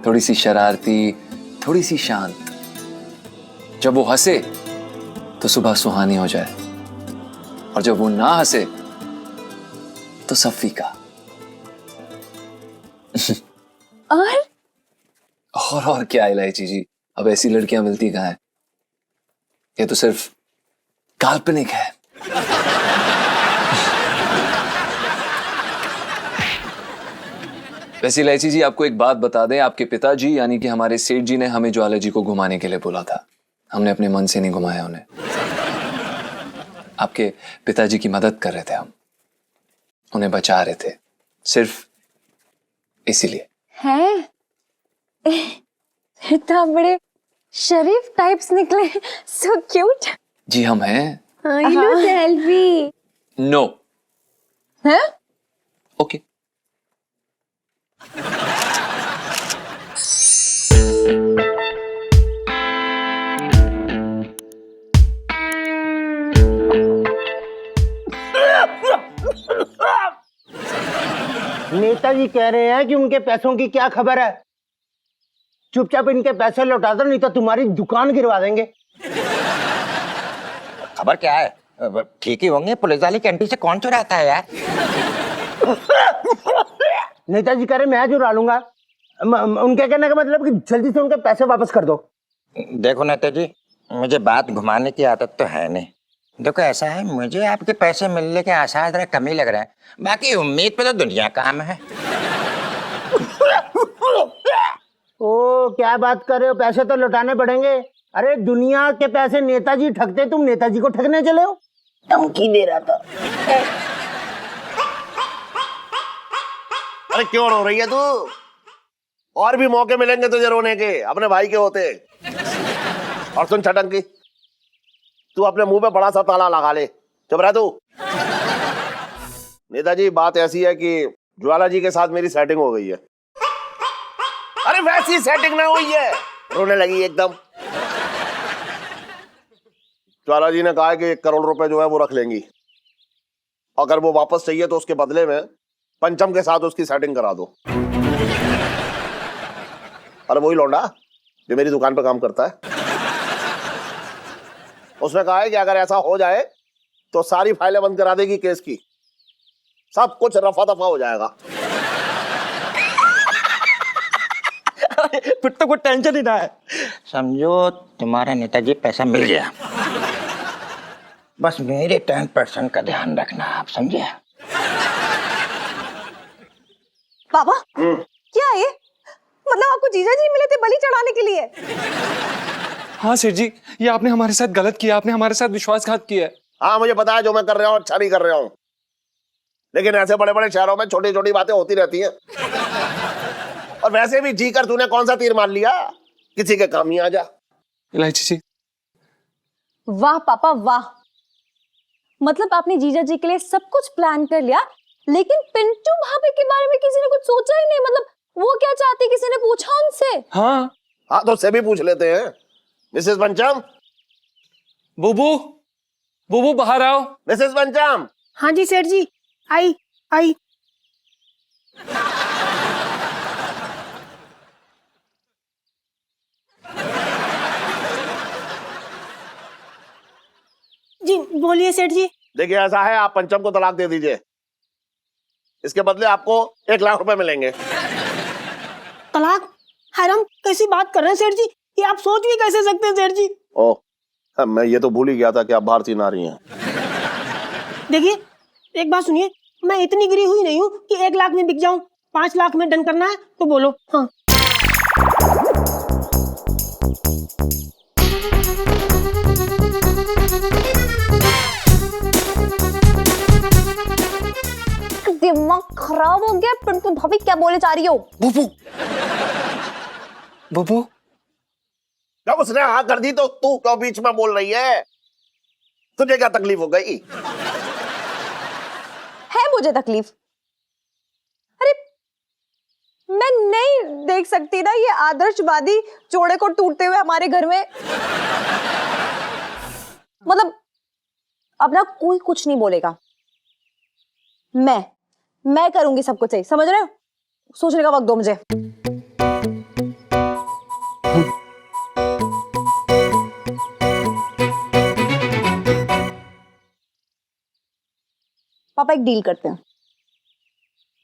थोड़ी सी शरारती, थोड़ी सी शांत। जब वो हंसे तो सुबह सुहानी हो जाए, और जब वो ना हंसे तो सब फीका। और क्या इलायची जी, अब ऐसी लड़कियां मिलती कहां हैं? ये तो सिर्फ काल्पनिक है। वैसे इलायची जी, आपको एक बात बता दें, आपके पिताजी यानी कि हमारे सेठ जी ने हमें ज्वाला जी को घुमाने के लिए बोला था। हमने अपने मन से नहीं घुमाया उन्हें। आपके पिताजी की मदद कर रहे थे हम, उन्हें बचा रहे थे, सिर्फ इसीलिए। हैं? इतना बड़े शरीफ टाइप्स निकले, सो क्यूट। जी हम हैं। इलू सेल्फी। नो। हैं? ओके। नेताजी कह रहे हैं कि उनके पैसों की क्या खबर है। चुपचाप इनके पैसे लौटा दो, नहीं तो तुम्हारी दुकान गिरवा देंगे। खबर क्या है? ठीक ही होंगे, पुलिस वाली कैंटीन से कौन चुराता है यार? नेताजी कह रहे मैं चुरा लूंगा। उनके कहने का मतलब कि जल्दी से उनके पैसे वापस कर दो। देखो नेताजी, मुझे बात घुमाने की आदत तो है नहीं। देखो ऐसा है, मुझे आपके पैसे मिलने के आसार जरा कम ही लग रहे हैं, बाकी उम्मीद पे तो दुनिया काम है। ओ क्या बात कर रहे हो, पैसे तो लौटाने पड़ेंगे। अरे दुनिया के पैसे नेताजी ठगते, तुम नेताजी को ठगने चले हो? धमकी दे रहा था। अरे क्यों रो रही है तू? और भी मौके मिलेंगे तुझे रोने के, अपने भाई के होते। और सुन छटंकी, तू अपने मुंह पे बड़ा सा ताला लगा ले। चुप रह तू। नेताजी बात ऐसी है कि ज्वाला जी के साथ मेरी सेटिंग हो गई है। अरे वैसी सेटिंग ना हुई है, रोने लगी एकदम। ज्वाला जी ने कहा कि 1 करोड़ रुपए जो है वो रख लेंगी, अगर वो वापस चाहिए तो उसके बदले में पंचम के साथ उसकी सेटिंग करा दो। अरे वही लौंडा जो मेरी दुकान पे काम करता है, उसने कहा है कि अगर ऐसा हो जाए तो सारी फाइलें बंद करा देगी केस की, सब कुछ रफा दफा हो जाएगा। फिर तो कोई टेंशन ही ना है। समझो तुम्हारा नेताजी पैसा मिल गया, बस मेरे 10% का ध्यान रखना, आप समझे? पापा क्या ये, मतलब आपको जीजा जी मिले थे बलि चढ़ाने के लिए? हाँ सेठ जी, ये आपने हमारे साथ गलत किया, आपने हमारे साथ विश्वासघात किया है। हाँ मुझे पता है जो मैं कर रहा हूँ अच्छा नहीं कर रहा हूँ, लेकिन ऐसे बड़े बड़े शहरों में छोटी छोटी बातें होती रहती हैं। और वैसे भी जी कर तूने कौन सा तीर मार लिया, किसी के काम ही आ जा। इलायची जी। वाह पापा वाह, मतलब आपने जीजा जी के लिए सब कुछ प्लान कर लिया, लेकिन पिंटू भाभी के बारे में किसी ने कुछ सोचा ही नहीं। मतलब वो क्या चाहती, किसी ने पूछा उनसे? हाँ हाँ तो उससे भी पूछ लेते हैं। मिसेस पंचम, बुबू बुबू बाहर आओ। मिसेस पंचम। हाँ जी सेठ जी, आई आई। जी बोलिए सेठ जी। देखिए ऐसा है, आप पंचम को तलाक दे दीजिए, इसके बदले आपको 1 लाख रुपए मिलेंगे। तलाक? हैराम कैसी बात कर रहे हैं सेठ जी, ये आप सोच भी कैसे सकते हैं सेठ जी? ओह मैं ये तो भूल ही गया था कि आप भारतीय नारी हैं। देखिए एक बात सुनिए, मैं इतनी गिरी हुई नहीं हूँ कि 1 लाख में बिक जाऊं। 5 लाख में डन करना है तो बोलो। हाँ दिमाग खराब हो गया। पिंटू भाभी क्या बोले जा रही हो? बुबू बुबू, जब उसने हाँ कर दी तो तू क्यों बीच में बोल रही है? तुझे क्या तकलीफ हो गई? है मुझे तकलीफ? अरे मैं नहीं देख सकती ना ये आदर्शवादी जोड़े को टूटते हुए हमारे घर में। मतलब अब ना कोई कुछ नहीं बोलेगा, मैं करूंगी सब कुछ सही, समझ रहे हो? सोचने का वक्त दो मुझे। पापा एक डील करते हैं,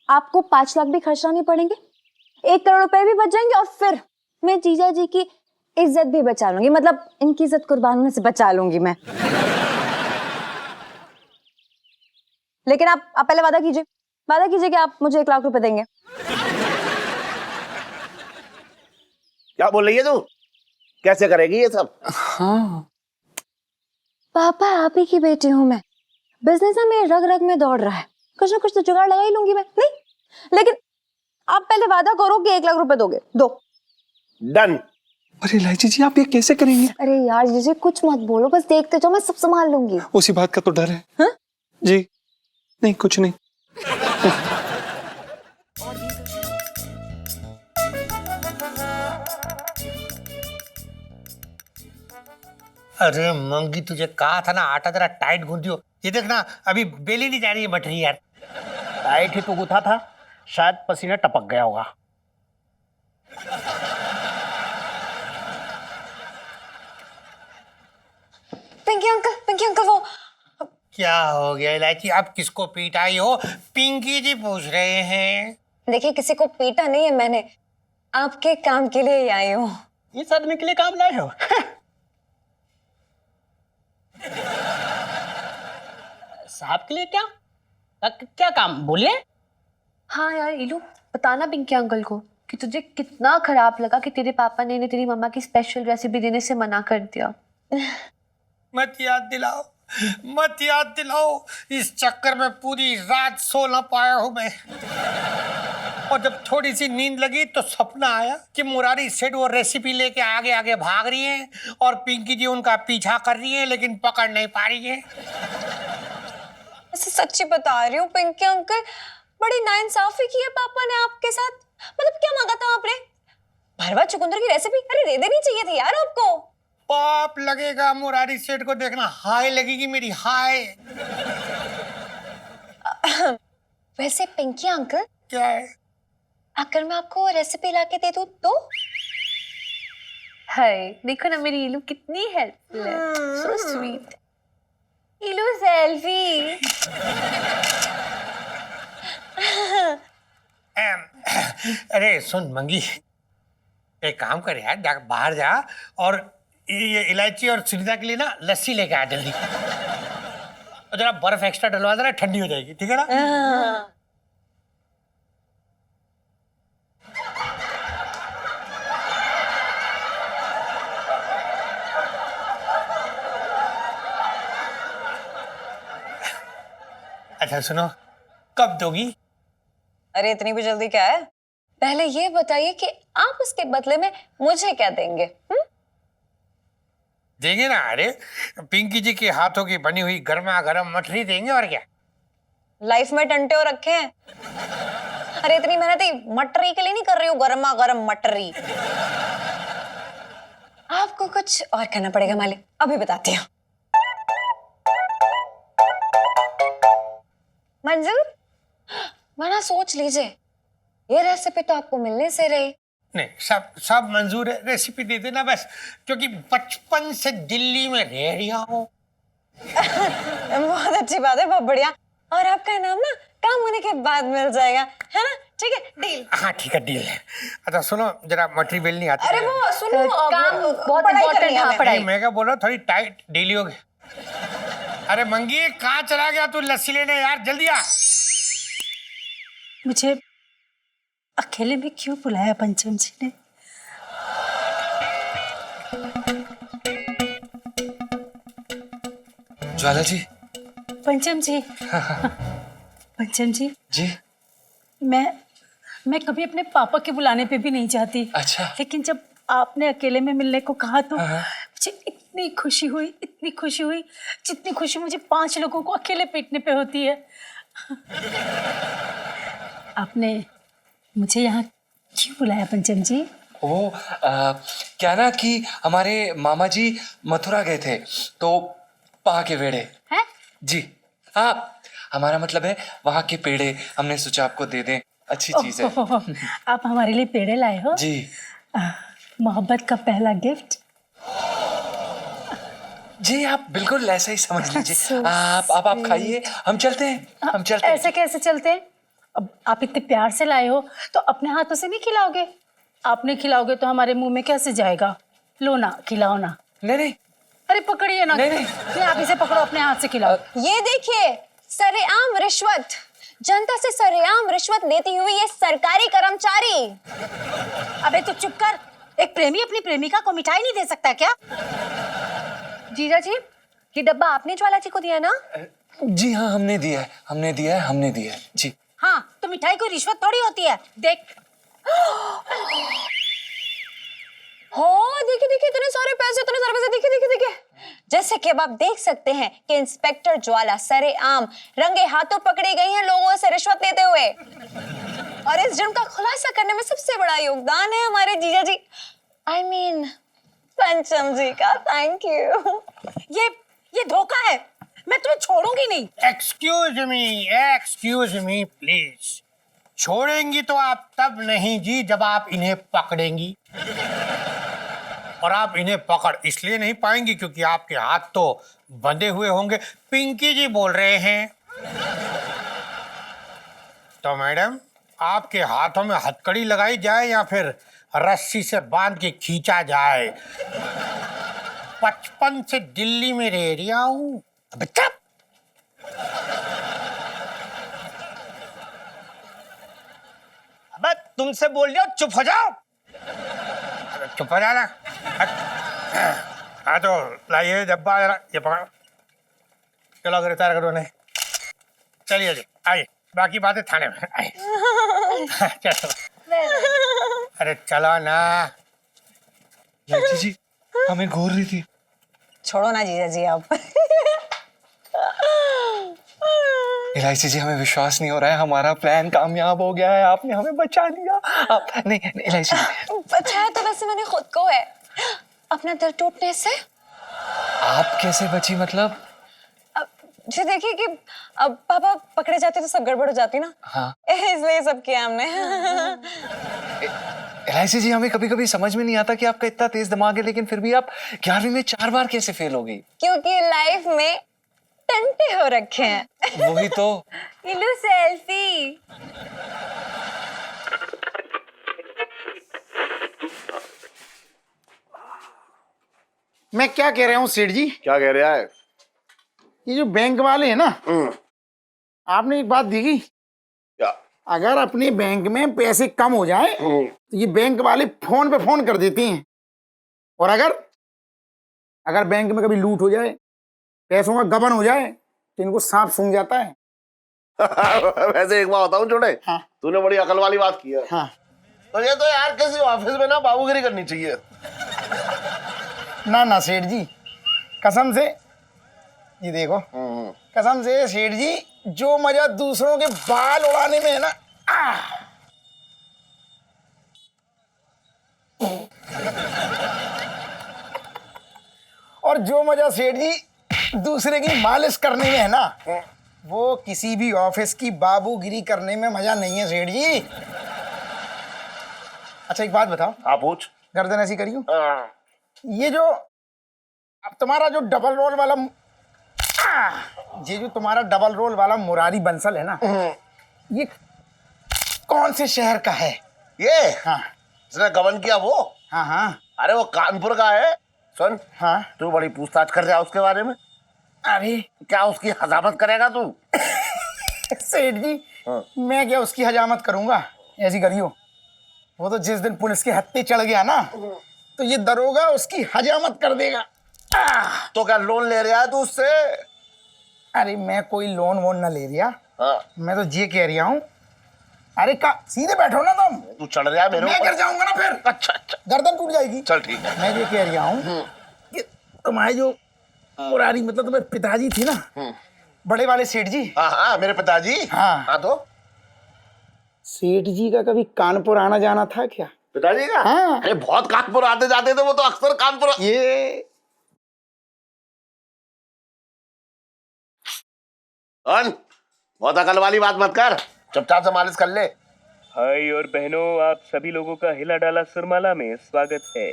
आपको 5 लाख भी खर्चना नहीं पड़ेंगे, 1 करोड़ रुपए भी बच जाएंगे, और फिर मैं जीजा जी की इज्जत भी बचा लूंगी। मतलब इनकी इज्जत कुर्बान होने से बचा लूंगी मैं। लेकिन आप पहले वादा कीजिए कि आप मुझे 1 लाख रुपए देंगे। क्या बोल रही है तू? कैसे करेगी ये सब? हाँ पापा आप ही की बेटी हूं मैं, बिजनेस ना मेरे रग रग में दौड़ रहा है, कुछ ना कुछ तो जुगाड़ लगा ही लूंगी मैं। नहीं लेकिन आप पहले वादा करो कि 1 लाख रुपए दोगे। दो। डन। अरे इलायची जी आप ये कैसे करेंगे? अरे यार जीजा कुछ मत बोलो, बस देखते जाओ, मैं सब संभाल लूंगी। उसी बात का तो डर है। हाँ? जी नहीं कुछ नहीं। अरे मंगी तुझे कहा था ना आटा जरा टाइट गूंथियो। ये देखना अभी बेली नहीं जा रही है मठरी यार। टाइट ही तो गुथा था, शायद पसीना टपक गया होगा। पिंकी अंकल वो क्या हो गया इलायची? आप किसको पीटाई हो? पिंकी जी पूछ रहे हैं। देखिए किसी को पीटा नहीं है मैंने, आपके काम के लिए ही आई हूँ। इस आदमी के लिए काम लाए हो? साहब के लिए क्या? क्या काम बोलिए? हाँ यार इलू, बताना पिंकी अंकल को कि तुझे कितना खराब लगा कि तेरे पापा ने तेरी मम्मा की स्पेशल रेसिपी देने से मना कर दिया। मत याद दिलाओ, मत याद दिलाओ। इस चक्कर में पूरी रात सो ना पाया हूं मैं। और जब थोड़ी सी नींद लगी तो सपना आया कि मुरारी सेठ वो रेसिपी लेके आगे आगे भाग रही हैं और पिंकी जी उनका पीछा कर रही हैं लेकिन पकड़ नहीं पा रही है। सच्ची बता रही हूँ पिंकी अंकल, बड़ी नाइंसाफी की है पापा ने आपके साथ। मतलब क्या मांगा था आपने? भरवा चुकंदर की रेसिपी? अरे दे देनी चाहिए थी यार आपको। पाप लगेगा मुरारी सेठ को, देखना हाय लगेगी मेरी हाय। वैसे पिंकी अंकल क्या है? अगर मैं आपको रेसिपी लाके दे दूं तो? हाय देखो ना मेरी इलू कितनी हेल्पफुल है, सो स्वीट। इलू सेल्फी। अरे सुन मंगी, एक काम कर यार, जा बाहर जा और ये इलायची और सुनीता के लिए ना लस्सी लेके आ जल्दी। और जरा बर्फ एक्स्ट्रा डलवा देना, ठंडी हो जाएगी, ठीक है ना? अच्छा सुनो, कब दोगी? अरे इतनी भी जल्दी क्या है? पहले ये बताइए कि आप उसके बदले में मुझे क्या देंगे? देंगे ना, अरे पिंकी जी के हाथों की बनी हुई गर्मा गर्म मठरी देंगे और क्या। लाइफ में टंटे हो रखे हैं। अरे इतनी मेहनत ही मटरी के लिए नहीं कर रही हूँ, गर्मा गर्म मटरी। आपको कुछ और करना पड़ेगा मालिक, अभी बताती हूँ। मंजूर? वरना सोच लीजिए, ये रेसिपी तो आपको मिलने से रही। नहीं, सब मंजूर है, रेसिपी दे देना बस, क्योंकि बचपन से दिल्ली में रह रहा हूँ। बहुत अच्छी बात है, बहुत बढ़िया। और आपका नाम ना काम होने के बाद मिल जाएगा, है ना? ठीक है, डील। हाँ ठीक है, डील है। अच्छा सुनो, जरा मटरी बेलनी आती अरे है। वो सुनो, काम बहुत पढ़ाई इम्पोर्टेंट करनी है है, हमें। पढ़ाई। मैं क्या बोल रहा हूँ, थोड़ी टाइट डीली हो गई। अरे मंगी कहाँ चला गया तू लस्सी लेने यार, जल्दी आ। मुझे अकेले में क्यों बुलाया पंचम जी ने? ज्वाला जी। पंचम जी। पंचम जी जी मैं कभी अपने पापा के बुलाने पे भी नहीं जाती। अच्छा। लेकिन जब आपने अकेले में मिलने को कहा तो मुझे इतनी खुशी हुई, इतनी खुशी हुई जितनी खुशी मुझे 5 लोगों को अकेले पीटने पे होती है। आपने मुझे यहाँ क्यों बुलाया पंचम जी? वो क्या ना कि हमारे मामा जी मथुरा गए थे तो वहाँ के पेड़े हैं? जी हाँ, हमारा मतलब है वहाँ के पेड़े हमने सोचा आपको दे दें, अच्छी चीज है। आप हमारे लिए पेड़े लाए हो? जी। मोहब्बत का पहला गिफ्ट। जी आप बिल्कुल ऐसा ही समझ लीजिए। आप खाइए, हम चलते हैं, हम चलते हैं। ऐसे कैसे चलते हैं? अब आप इतने प्यार से लाए हो तो अपने हाथों से नहीं खिलाओगे? आपने खिलाओगे तो हमारे मुंह में कैसे जाएगा? लो ना, खिलाओ ना। नहीं। अरे पकड़िए ना। नहीं। आप इसे पकड़ो, अपने हाथ से खिलाओ। ये देखिए, सरेआम रिश्वत, जनता से सरेआम रिश्वत लेती हुई ये सरकारी कर्मचारी। अबे तू चुप कर। एक प्रेमी अपनी प्रेमिका को मिठाई नहीं दे सकता क्या? जीजा जी, ये डब्बा आपने ज्वाला जी को दिया ना? जी हाँ, हमने दिया है जी। हाँ, तो मिठाई कोई रिश्वत थोड़ी होती है। देख हाँ देखिए देखिए, इतने सारे पैसे देखिए देखिए देखिए। जैसे कि अब आप देख सकते हैं कि इंस्पेक्टर ज्वाला सरेआम रंगे हाथों पकड़ी गई हैं लोगों से रिश्वत लेते हुए। और इस जुर्म का खुलासा करने में सबसे बड़ा योगदान है हमारे जीजा जी, I mean, पंचम जी का। Thank you. ये धोखा है, मैं तुम्हें छोड़ूंगी नहीं। Excuse me please. छोड़ेंगी तो आप तब नहीं जी जब आप इन्हें पकड़ेंगी, और आप इन्हें पकड़ इसलिए नहीं पाएंगी क्योंकि आपके हाथ तो बंधे हुए होंगे। पिंकी जी बोल रहे हैं। तो मैडम, आपके हाथों में हथकड़ी लगाई जाए या फिर रस्सी से बांध के खींचा जाए? 55 से दिल्ली में रह रहा हूं। बच्चा अबे तुमसे बोल रहा हूँ, चुप हो जाओ। चुप हो जाना। हाँ तो लाइए डब्बा, जरा ये पकड़ो। चलो गिरफ्तार करो नहीं। चलिए जी, आइए, बाकी बातें थाने में। आइए। चलो। अरे चलो ना। लाइची जी हमें घूर रही थी। छोड़ो ना जीजा जी आप। इलायची जी हमें विश्वास नहीं हो रहा है, हमारा प्लान कामयाब हो गया है, आपने हमें बचा लिया। आप नहीं इलायची जी। बचाया तो वैसे मैंने खुद को है, अपना दिल टूटने से। आप कैसे बची मतलब? अब जी देखिए कि अब पापा पकड़े जाते तो सब गड़बड़ हो जाती ना। हाँ। इसलिए सब किया हमने। इलायची जी हमें कभी कभी समझ में नहीं आता कि आपका इतना तेज दिमाग है, लेकिन फिर भी आप 11वीं में 4 बार कैसे फेल हो गई? क्योंकि लाइफ में टंटे हो रखे हैं। वही तो। लो सेल्फी। मैं क्या कह रहा हूँ सेठ जी? क्या कह रहा है? ये जो बैंक वाले हैं ना, आपने एक बात देखी? क्या? अगर अपने बैंक में पैसे कम हो जाए तो ये बैंक वाले फोन पे फोन कर देते हैं, और अगर बैंक में कभी लूट हो जाए, पैसों का गबन हो जाए, तो इनको सांप सूंघ जाता है। वैसे एक बात बताऊं छोटे, हाँ। तूने बड़ी अकल वाली बात की है। हाँ। तो ये तो यार किसी ऑफिस में ना बाबूगिरी करनी चाहिए। ना सेठ जी, कसम से, ये देखो, कसम से सेठ जी, जो मजा दूसरों के बाल उड़ाने में है ना, और जो मजा सेठ जी दूसरे की मालिश करने में है ना, वो किसी भी ऑफिस की बाबूगिरी करने में मजा नहीं है सेठ जी। अच्छा एक बात बताओ। हाँ पूछ। गर्दन ऐसी करियो। ये जो अब तुम्हारा जो डबल रोल वाला, ये जो तुम्हारा डबल रोल वाला मुरारी बंसल है ना, ये कौन से शहर का है? ये हाँ। इसने गबन किया वो? हाँ हाँ। अरे वो कानपुर का है। सुन, हाँ। तू बड़ी पूछताछ कर रहा उसके बारे में। अरे क्या उसकी हजामत करेगा तू? सेठ जी, मैं क्या उसकी हजामत करूंगा? ऐसी करियो, वो तो जिस दिन पुलिस के हत्थे चढ़ गया ना, तो ये दरोगा उसकी हजामत कर देगा। तो क्या लोन ले रहा है तू उससे? अरे मैं कोई लोन वोन ना ले रहा। हाँ। मैं तो ये कह रहा हूँ, अरे का सीधे बैठो ना तुम। तू चढ़ रहा है मेरे मैं ऊपर। गिर जाऊंगा ना फिर। अच्छा अच्छा, गर्दन टूट जाएगी। चल ठीक है। मैं ये कह रहा हूँ कि तुम्हारे जो मुरारी, मतलब तुम्हारे पिताजी थे ना, बड़े वाले सेठ जी। हाँ हाँ, मेरे पिताजी। हाँ। हाँ तो सेठ जी का कभी कानपुर आना जाना था क्या? पिताजी का? हाँ। अरे बहुत कानपुर आते जाते थे वो तो, अक्सर कानपुर। ये बहुत अकल वाली बात मत कर, चुपचाप से मालिश कर ले। भाई और बहनों, आप सभी लोगों का हिला डाला सुरमाला में स्वागत है।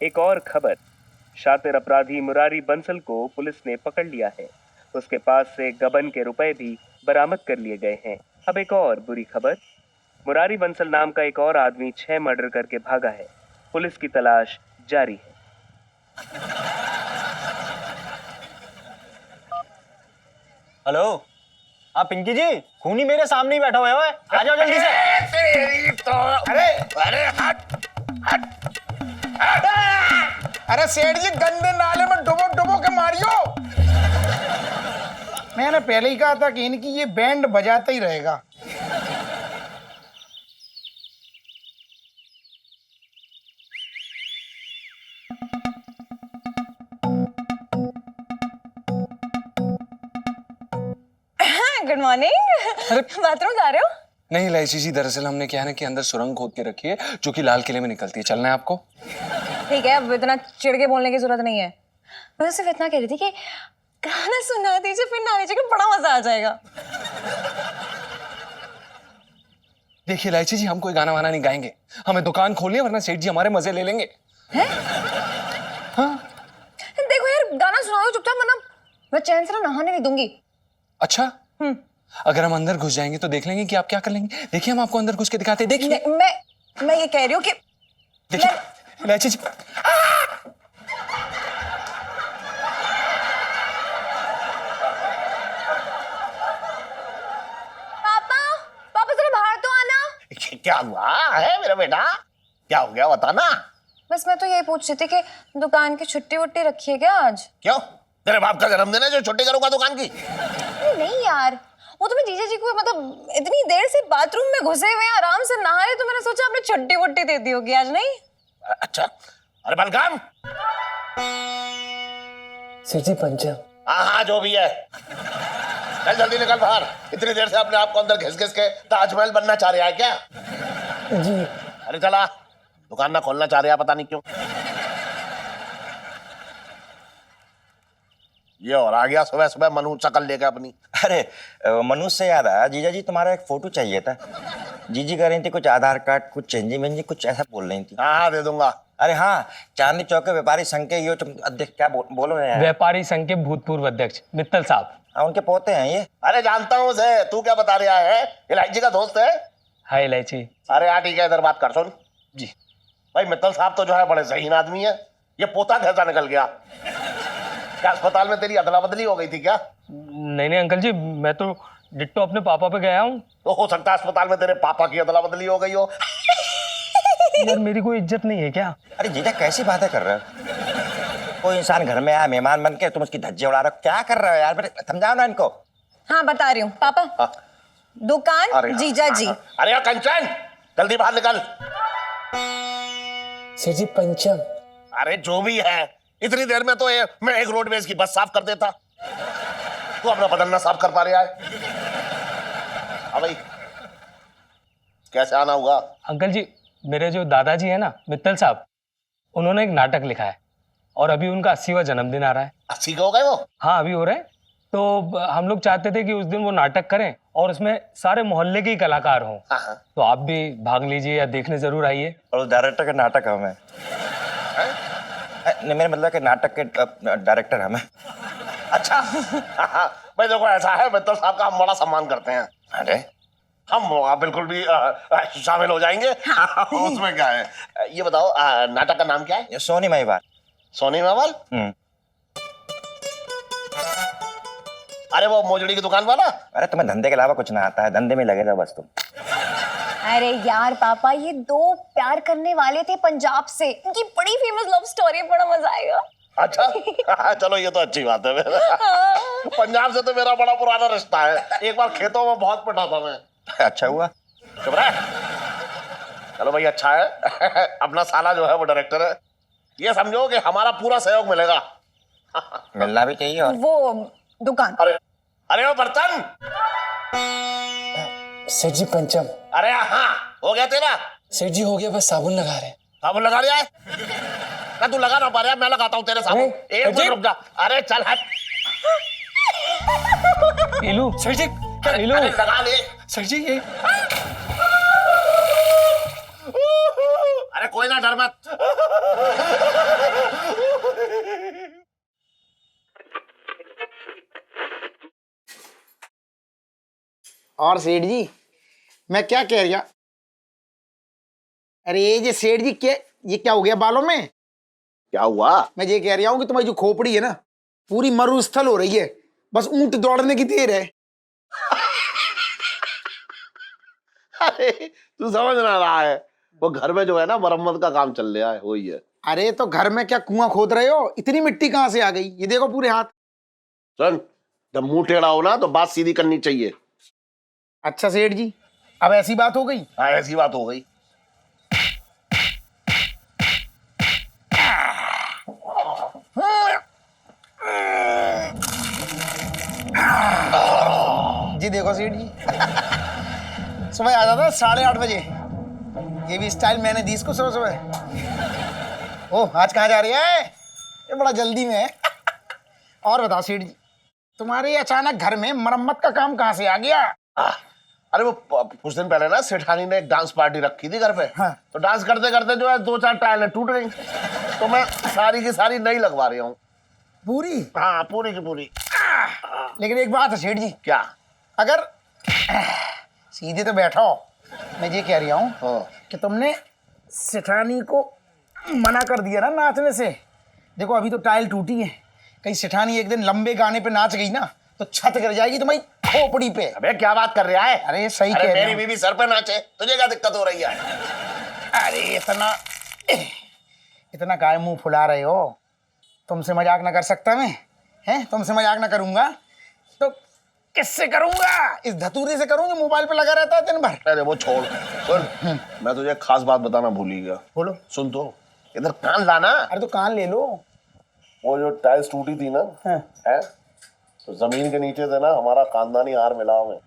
एक और खबर, शातिर अपराधी मुरारी बंसल को पुलिस ने पकड़ लिया है। उसके पास से गबन के रुपए भी बरामद कर लिए गए हैं। अब एक और बुरी खबर, मुरारी बंसल नाम का एक और आदमी 6 मर्डर करके भागा है। पुलिस की तलाश जारी है। हेलो, आप पिंकी जी, खूनी मेरे सामने ही बैठा हुआ है, आ जाओ जल्दी से। तेरी तो अरे हट। अरे सेठ जी, गंदे नाले में डुबो डुबो के मारियो। मैंने पहले ही कहा था कि इनकी ये बैंड बजाता ही रहेगा। Good morning. बाथरूम जा रहे हो? नहीं इलायची जी, दरअसल हमने क्या है ना कि अंदर सुरंग खोद के रखी है जो कि लाल किले में निकलती है। चलना है आपको? ठीक है, अब इतना चिढ़ के बोलने की जरूरत नहीं है। मैं सिर्फ इतना कह रही थी कि गाना सुना दीजिए, फिर ना लीजिए, बड़ा मजा आ जाएगा। देखिए इलायची जी, हम कोई गाना वाना नहीं गाएंगे, हमें दुकान खोलनी है, वरना सेठ जी हमारे मजे ले लेंगे। हाँ? देखो यार, गाना सुना दो चुपचाप, वरना मैं चैन से ना नहाने नहीं दूंगी। अच्छा, अगर हम अंदर घुस जाएंगे तो देख लेंगे कि आप क्या कर लेंगे। देखिए हम आपको अंदर घुस के दिखाते हैं। देखिए मैं ये कह रही हूँ कि देखिए इलायची जी, पापा जरा बाहर तो आना। क्या हुआ है मेरा बेटा? क्या हो गया बताना। बस मैं तो यही पूछ रही थी कि दुकान की छुट्टी वुट्टी रखी है क्या आज? क्यों, तेरे बाप का जन्मदिन है जो छुट्टी करूंगा दुकान की? नहीं यार, वो तो मैं जीजा जी को मतलब इतनी देर से बाथरूम में घुसे हुए आराम से नहा रहे, तो मैंने सोचा आपने छुट्टी वुट्टी दे दी होगी आज। नहीं अच्छा, अरे बलकाम। सेठ जी पंचम। हाँ जो भी है, चल जल्दी निकल बाहर। इतनी देर से अपने आप को अंदर घिस घिस के ताजमहल बनना चाह रहा है क्या? जी। अरे चला, दुकान ना खोलना चाह रहा है, पता नहीं क्यों। ये और आ गया सुबह सुबह मनु चकल लेकर अपनी। अरे मनु से याद आया, जीजा जी तुम्हारा एक फोटो चाहिए था। जीजी कह रही थी कुछ आधार कार्ड, कुछ चेंजी मेंजी, कुछ ऐसा बोल रही थी। हाँ दे दूंगा। अरे हाँ, चांदनी चौक के व्यापारी संघ के ये तुम अध्यक्ष क्या बोलो रहे हैं? व्यापारी संघ के भूतपूर्व अध्यक्ष मित्तल साहब। हाँ, उनके पोते हैं ये। अरे जानता हूँ उसे, तू क्या बता रहा है? इलायची का दोस्त है। हाय इलायची। अरे हाँ ठीक है, इधर बात कर। सुन जी भाई, मित्तल साहब तो जो है बड़े ज़हीन आदमी है। ये पोता कैसा निकल गया? क्या अस्पताल में तेरी अदला बदली हो गई थी क्या? नहीं अंकल जी, मैं तो डिट्टो अपने पापा पे गया हूँ। तो हो सकता है अस्पताल में तेरे पापा की अदला बदली हो गई हो। यार मेरी कोई इज्जत नहीं है क्या? अरे जीजा कैसी बातें कर रहे हो? कोई इंसान घर में आया मेहमान बन के, तुम उसकी धज्जे उड़ा रहे हो, क्या कर रहे हो यार? समझाओ ना इनको। हाँ बता रही हूँ पापा। हाँ। दुकान जीजा जी। अरे यार कंचन, जल्दी बाहर निकल। सेठ जी पंचम। अरे जो भी है, इतनी देर में तो मैं एक रोडवेज की बस साफ कर देता। तू अपना बदन ना साफ कर पा रहा है? हाँ भाई, कैसे आना हुआ? अंकल जी, मेरे जो दादाजी है ना मित्तल साहब, उन्होंने एक नाटक लिखा है और अभी उनका 80वां जन्मदिन आ रहा है। 80 का हो गए वो? हाँ अभी हो रहा है। तो हम लोग चाहते थे कि उस दिन वो नाटक करें और उसमें सारे मोहल्ले के ही कलाकार हों। तो आप भी भाग लीजिए या देखने जरूर आइए। और उस डायरेक्टर का नाटक हमें नहीं, मेरा मतलब कि नाटक के डायरेक्टर हमें। अच्छा भाई देखो ऐसा है, मित्तल साहब का हम बड़ा सम्मान करते हैं। अरे हम बिल्कुल भी शामिल हो जाएंगे। उसमें क्या है? ये बताओ नाटक का नाम क्या है? सोनी महिवाल। सोनी महिवाल? अरे वो मोजड़ी की दुकान वाला? अरे तुम्हें धंधे के अलावा कुछ ना आता है, धंधे में लगे रहो बस तुम। अरे यार पापा, ये दो प्यार करने वाले थे पंजाब से, उनकी बड़ी फेमस लव स्टोरी, बड़ा मजा आएगा। अच्छा चलो ये तो अच्छी बात है। पंजाब से तो मेरा बड़ा पुराना रिश्ता है, एक बार खेतों में बहुत पिटा था मैं। अच्छा हुआ। चुप रह। चलो भाई अच्छा है। अपना साला जो है वो डायरेक्टर है, ये समझो कि हमारा पूरा सहयोग मिलेगा। मिलना भी चाहिए। और वो दुकान। अरे वो बर्तन। सेठ जी पंचम। अरे हाँ, हो गया तेरा? सेठ जी हो गया, बस साबुन लगा रहे। साबुन लगा रहा है ना? तू लगा ना पा रहा, मैं लगाता हूँ तेरे साबुन। एक मिनट रुक जा। अरे चल हट। इलू सेठ जी इलू लगा ले। सेठ जी ये अरे कोई ना, डर मत। और सेठ जी, मैं क्या कह रहा? अरे ये सेठ जी ये क्या हो गया बालों में? क्या हुआ? मैं ये कह रहा हूँ कि तुम्हारी जो खोपड़ी है ना, पूरी मरुस्थल हो रही है, बस ऊंट दौड़ने की देर है। अरे तू समझ ना रहा है, वो घर में जो है ना मरम्मत का काम चल रहा है, वही है। अरे तो घर में क्या कुआं खोद रहे हो? इतनी मिट्टी कहाँ से आ गई? ये देखो पूरे हाथ। सुन, जब मुंह टेढ़ा हो ना तो बात सीधी करनी चाहिए। अच्छा सेठ जी, अब ऐसी बात हो गई? हाँ ऐसी बात हो गई। जी देखो सेठ जी, सुबह आ जाता 8:30 बजे। ये भी स्टाइल मैंने दी इसको सुबह सुबह। ओह आज कहाँ जा रही है? ये बड़ा जल्दी में है। और बताओ सेठ जी, तुम्हारे अचानक घर में मरम्मत का काम कहाँ से आ गया? अरे वो कुछ दिन पहले ना सेठानी ने एक डांस पार्टी रखी थी घर पे। हाँ। तो डांस करते करते जो है 2-4 टाइलें टूट गई, तो मैं सारी की सारी नई लगवा रही हूँ। पूरी? हाँ पूरी की पूरी। लेकिन एक बात है सेठ जी। क्या? अगर सीधे तो बैठो, मैं ये कह रहा हूँ कि तुमने सेठानी को मना कर दिया ना नाचने से। देखो अभी तो टाइल टूटी है, कहीं सेठानी एक दिन लंबे गाने पे नाच गई ना तो छत गिर जाएगी तुम्हारी खोपड़ी पे। अबे क्या बात कर रहा है? अरे सही कह रहे हो। मेरी बीवी सर पे नाचे, तुझे क्या दिक्कत हो रही है? अरे इतना काय मुंह फुला रहे हो? तुमसे मजाक ना कर सकता मैं? हैं? तुमसे मजाक ना करूंगा तो किससे करूंगा? इस धतूरे से करूंगा, मोबाइल पे लगा रहता है दिन भर। अरे वो छोड़, सुन मैं तुझे एक खास बात बताना भूल ही गया। बोलो। सुन तो, इधर कान लाना। अरे तो कान ले लो। वो जो टाइल्स टूटी थी ना, है तो जमीन के नीचे से ना हमारा खानदानी हार मिला हमें।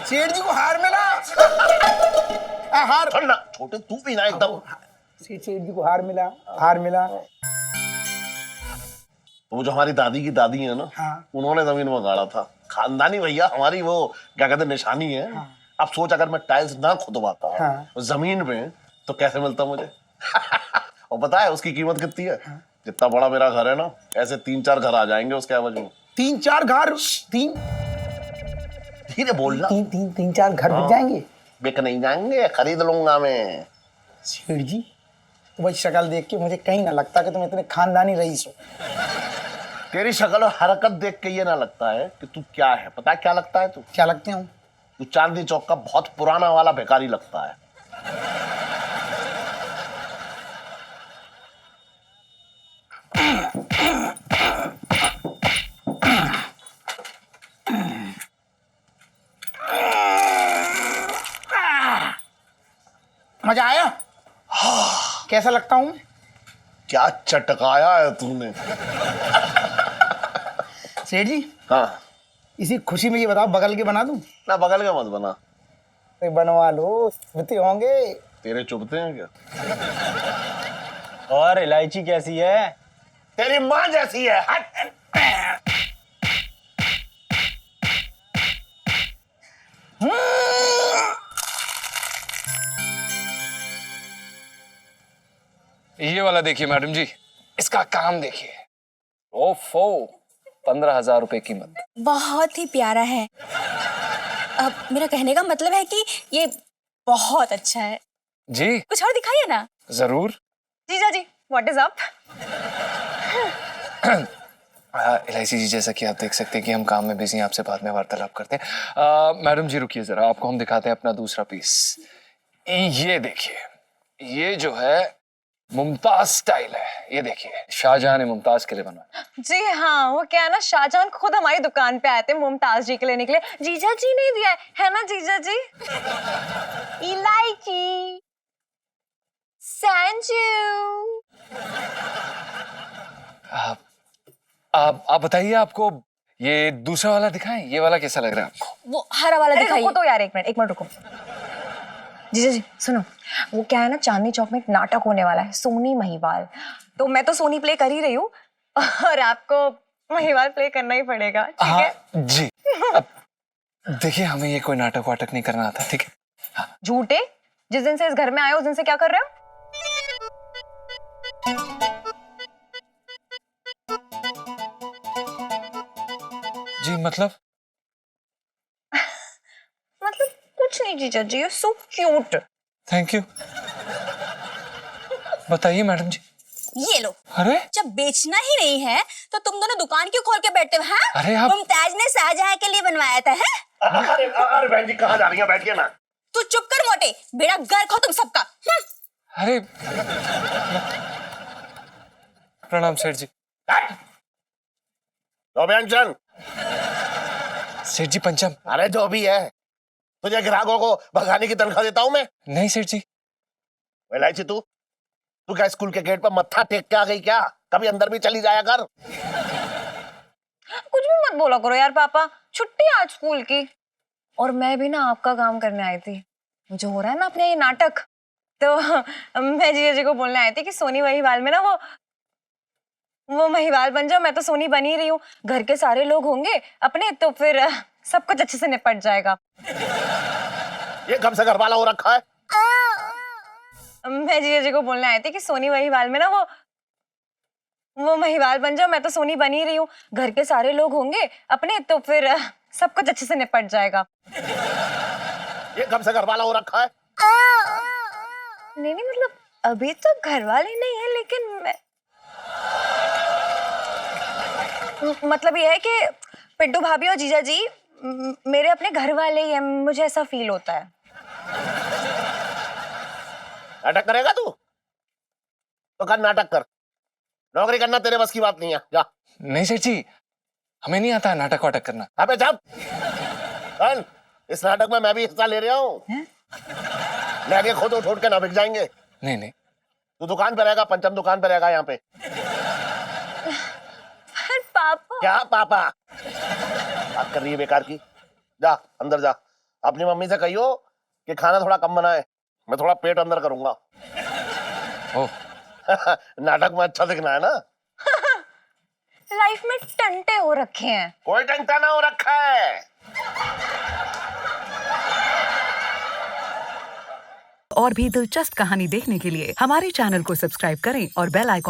सेठ जी को हार मिला? हार ना छोटे तू भी ना एकदम। सेठ जी को हार मिला, हार मिला। वो जो हमारी दादी की दादी है ना, उन्होंने जमीन में गाड़ा था। खानदानी भैया हमारी वो क्या कहते निशानी है। अब सोच अगर मैं टाइल्स ना खुदवाता जमीन पे तो कैसे मिलता मुझे? और पता है उसकी कीमत कितनी है? जितना बड़ा मेरा घर है ना, ऐसे 3-4 घर आ जाएंगे उसके एवज में। 3-4 घर? धीरे बोलना। 3-4 घर बिक जाएंगे? बिक नहीं जाएंगे, खरीद लूंगा मैं। सेठ जी तो भाई शक्ल देख के मुझे कहीं ना लगता कि तुम इतने खानदानी रईस हो। तेरी शक्ल और हरकत देख के ये ना लगता है कि तू क्या है। पता है क्या लगता है तू? क्या लगते हो? तू चांदनी चौक का बहुत पुराना वाला भिखारी लगता है। मजा आया? कैसा लगता हूँ? क्या चटकाया है तूने। सेठ जी हाँ इसी खुशी में ये बताओ बगल के बना दूं? ना बगल के मत बना। अरे बनवा लो, चुभते होंगे। तेरे चुभते हैं क्या? और इलायची कैसी है? तेरी माँ जैसी है। हट। ये वाला देखिए मैडम जी, इसका काम देखिए। ओफो 15,000 रुपए कीमत। बहुत ही प्यारा है। अब मेरा कहने का मतलब है कि ये बहुत अच्छा है। जी कुछ और दिखाइए ना। जरूर। जीजा जी व्हाट इज अप? इलायची जी जैसा कि आप देख सकते हैं कि हम काम में बिजी हैं, आपसे बाद में वार्तालाप करते हैं। मैडम जी रुकिए जरा, आपको हम दिखाते हैं अपना दूसरा पीस। ये देखिए, ये जो है मुमताज स्टाइल है। ये देखिए शाहजहां ने मुमताज के लिए बनवाया। जी हाँ, वो क्या है ना, शाहजहां खुद हमारी दुकान पे आए थे मुमताज जी के लिए निकले। जीजा जी नहीं दिया है ना जीजा जी? इलायची संजू। आप बताइए, आपको ये दूसरा वाला दिखाएं? ये वाला कैसा लग रहा है आपको? वो हरा वाला दिखाइए। रुको तो यार, एक मिनट रुको। जीजा जी सुनो, वो क्या है ना, चांदनी चौक में एक नाटक होने वाला है, सोनी महिवाल। तो मैं तो सोनी प्ले कर ही रही हूँ और आपको महिवाल प्ले करना ही पड़ेगा, ठीक है? जी। देखिए हमें ये कोई नाटक वाटक नहीं करना आता, ठीक है? झूठे, जिस दिन से इस घर में आए उस दिन से क्या कर रहे हो? जी मतलब कुछ नहीं जीजा जी, सो क्यूट। Thank you. बताइए मैडम जी। ये लो। अरे जब बेचना ही नहीं है तो तुम दोनों दुकान क्यों खोल के बैठे हो? हैं? अरे आप मुमताज ने शाहजहां के लिए बनवाया था, है? अरे बहन जी कहाँ जा रही हैं? बैठिए ना। तू चुप कर मोटे, बेड़ा गर्क हो तुम सबका। अरे प्रणाम सेठ जी। सेठ जी पंचम। अरे जो भी है, तुझे ग्राहकों को भगाने की तनख्वाह देता हूं मैं? नहीं सेठ जी। इलायची तू क्या स्कूल के गेट पर मत्था टेक के आ गई क्या? कभी अंदर भी चली जाया कर। कुछ भी मत बोला करो यार पापा, छुट्टी आज स्कूल की। और मैं भी ना आपका काम करने आई थी, मुझे हो रहा है ना अपने ये नाटक, तो मैं जीजा जी को बोलने आई थी कि सोनी महिवाल में ना वो महिवाल बन जाओ। मैं तो सोनी बन ही रही हूँ, घर के सारे लोग होंगे अपने, तो फिर सब कुछ अच्छे से निपट जाएगा। ये कब से घर वाला हो रखा है? मैं जीजा जी को बोलने आई थी कि सोनी महिवाल में ना वो महिवाल बन जाओ। मैं तो सोनी बन ही रही हूँ, घर के सारे लोग होंगे अपने, तो फिर सब कुछ अच्छे से निपट जाएगा। ये कब से घर वाला हो रखा है? नहीं मतलब अभी तो घर वाले नहीं है, लेकिन मैं मतलब ये है कि पिड्डू भाभी और जीजा जी मेरे अपने घर वाले ही हैं, मुझे ऐसा फील होता है। नाटक करेगा तू तो कर, नाटक कर, नौकरी करना तेरे बस की बात नहीं है, जा। नहीं सेठ जी, हमें नहीं आता नाटक वाटक करना। अबे जा, चल, इस नाटक में मैं भी हिस्सा ले रहा हूँ। लगे खुद उठ उठ के ना बिक जाएंगे। नहीं नहीं, तू दुकान पे रहेगा, पंचम दुकान पे रहेगा यहाँ पे। पापा। क्या पापा बात कर रही है बेकार की? जा अंदर जा, अपनी मम्मी से कहियो कि खाना थोड़ा कम बनाए, मैं थोड़ा पेट अंदर करूंगा। नाटक में अच्छा दिखना है ना। लाइफ में टंटे हो रखे हैं। कोई टंटा ना हो रखा है। और भी दिलचस्प कहानी देखने के लिए हमारे चैनल को सब्सक्राइब करें और बेल आइकॉन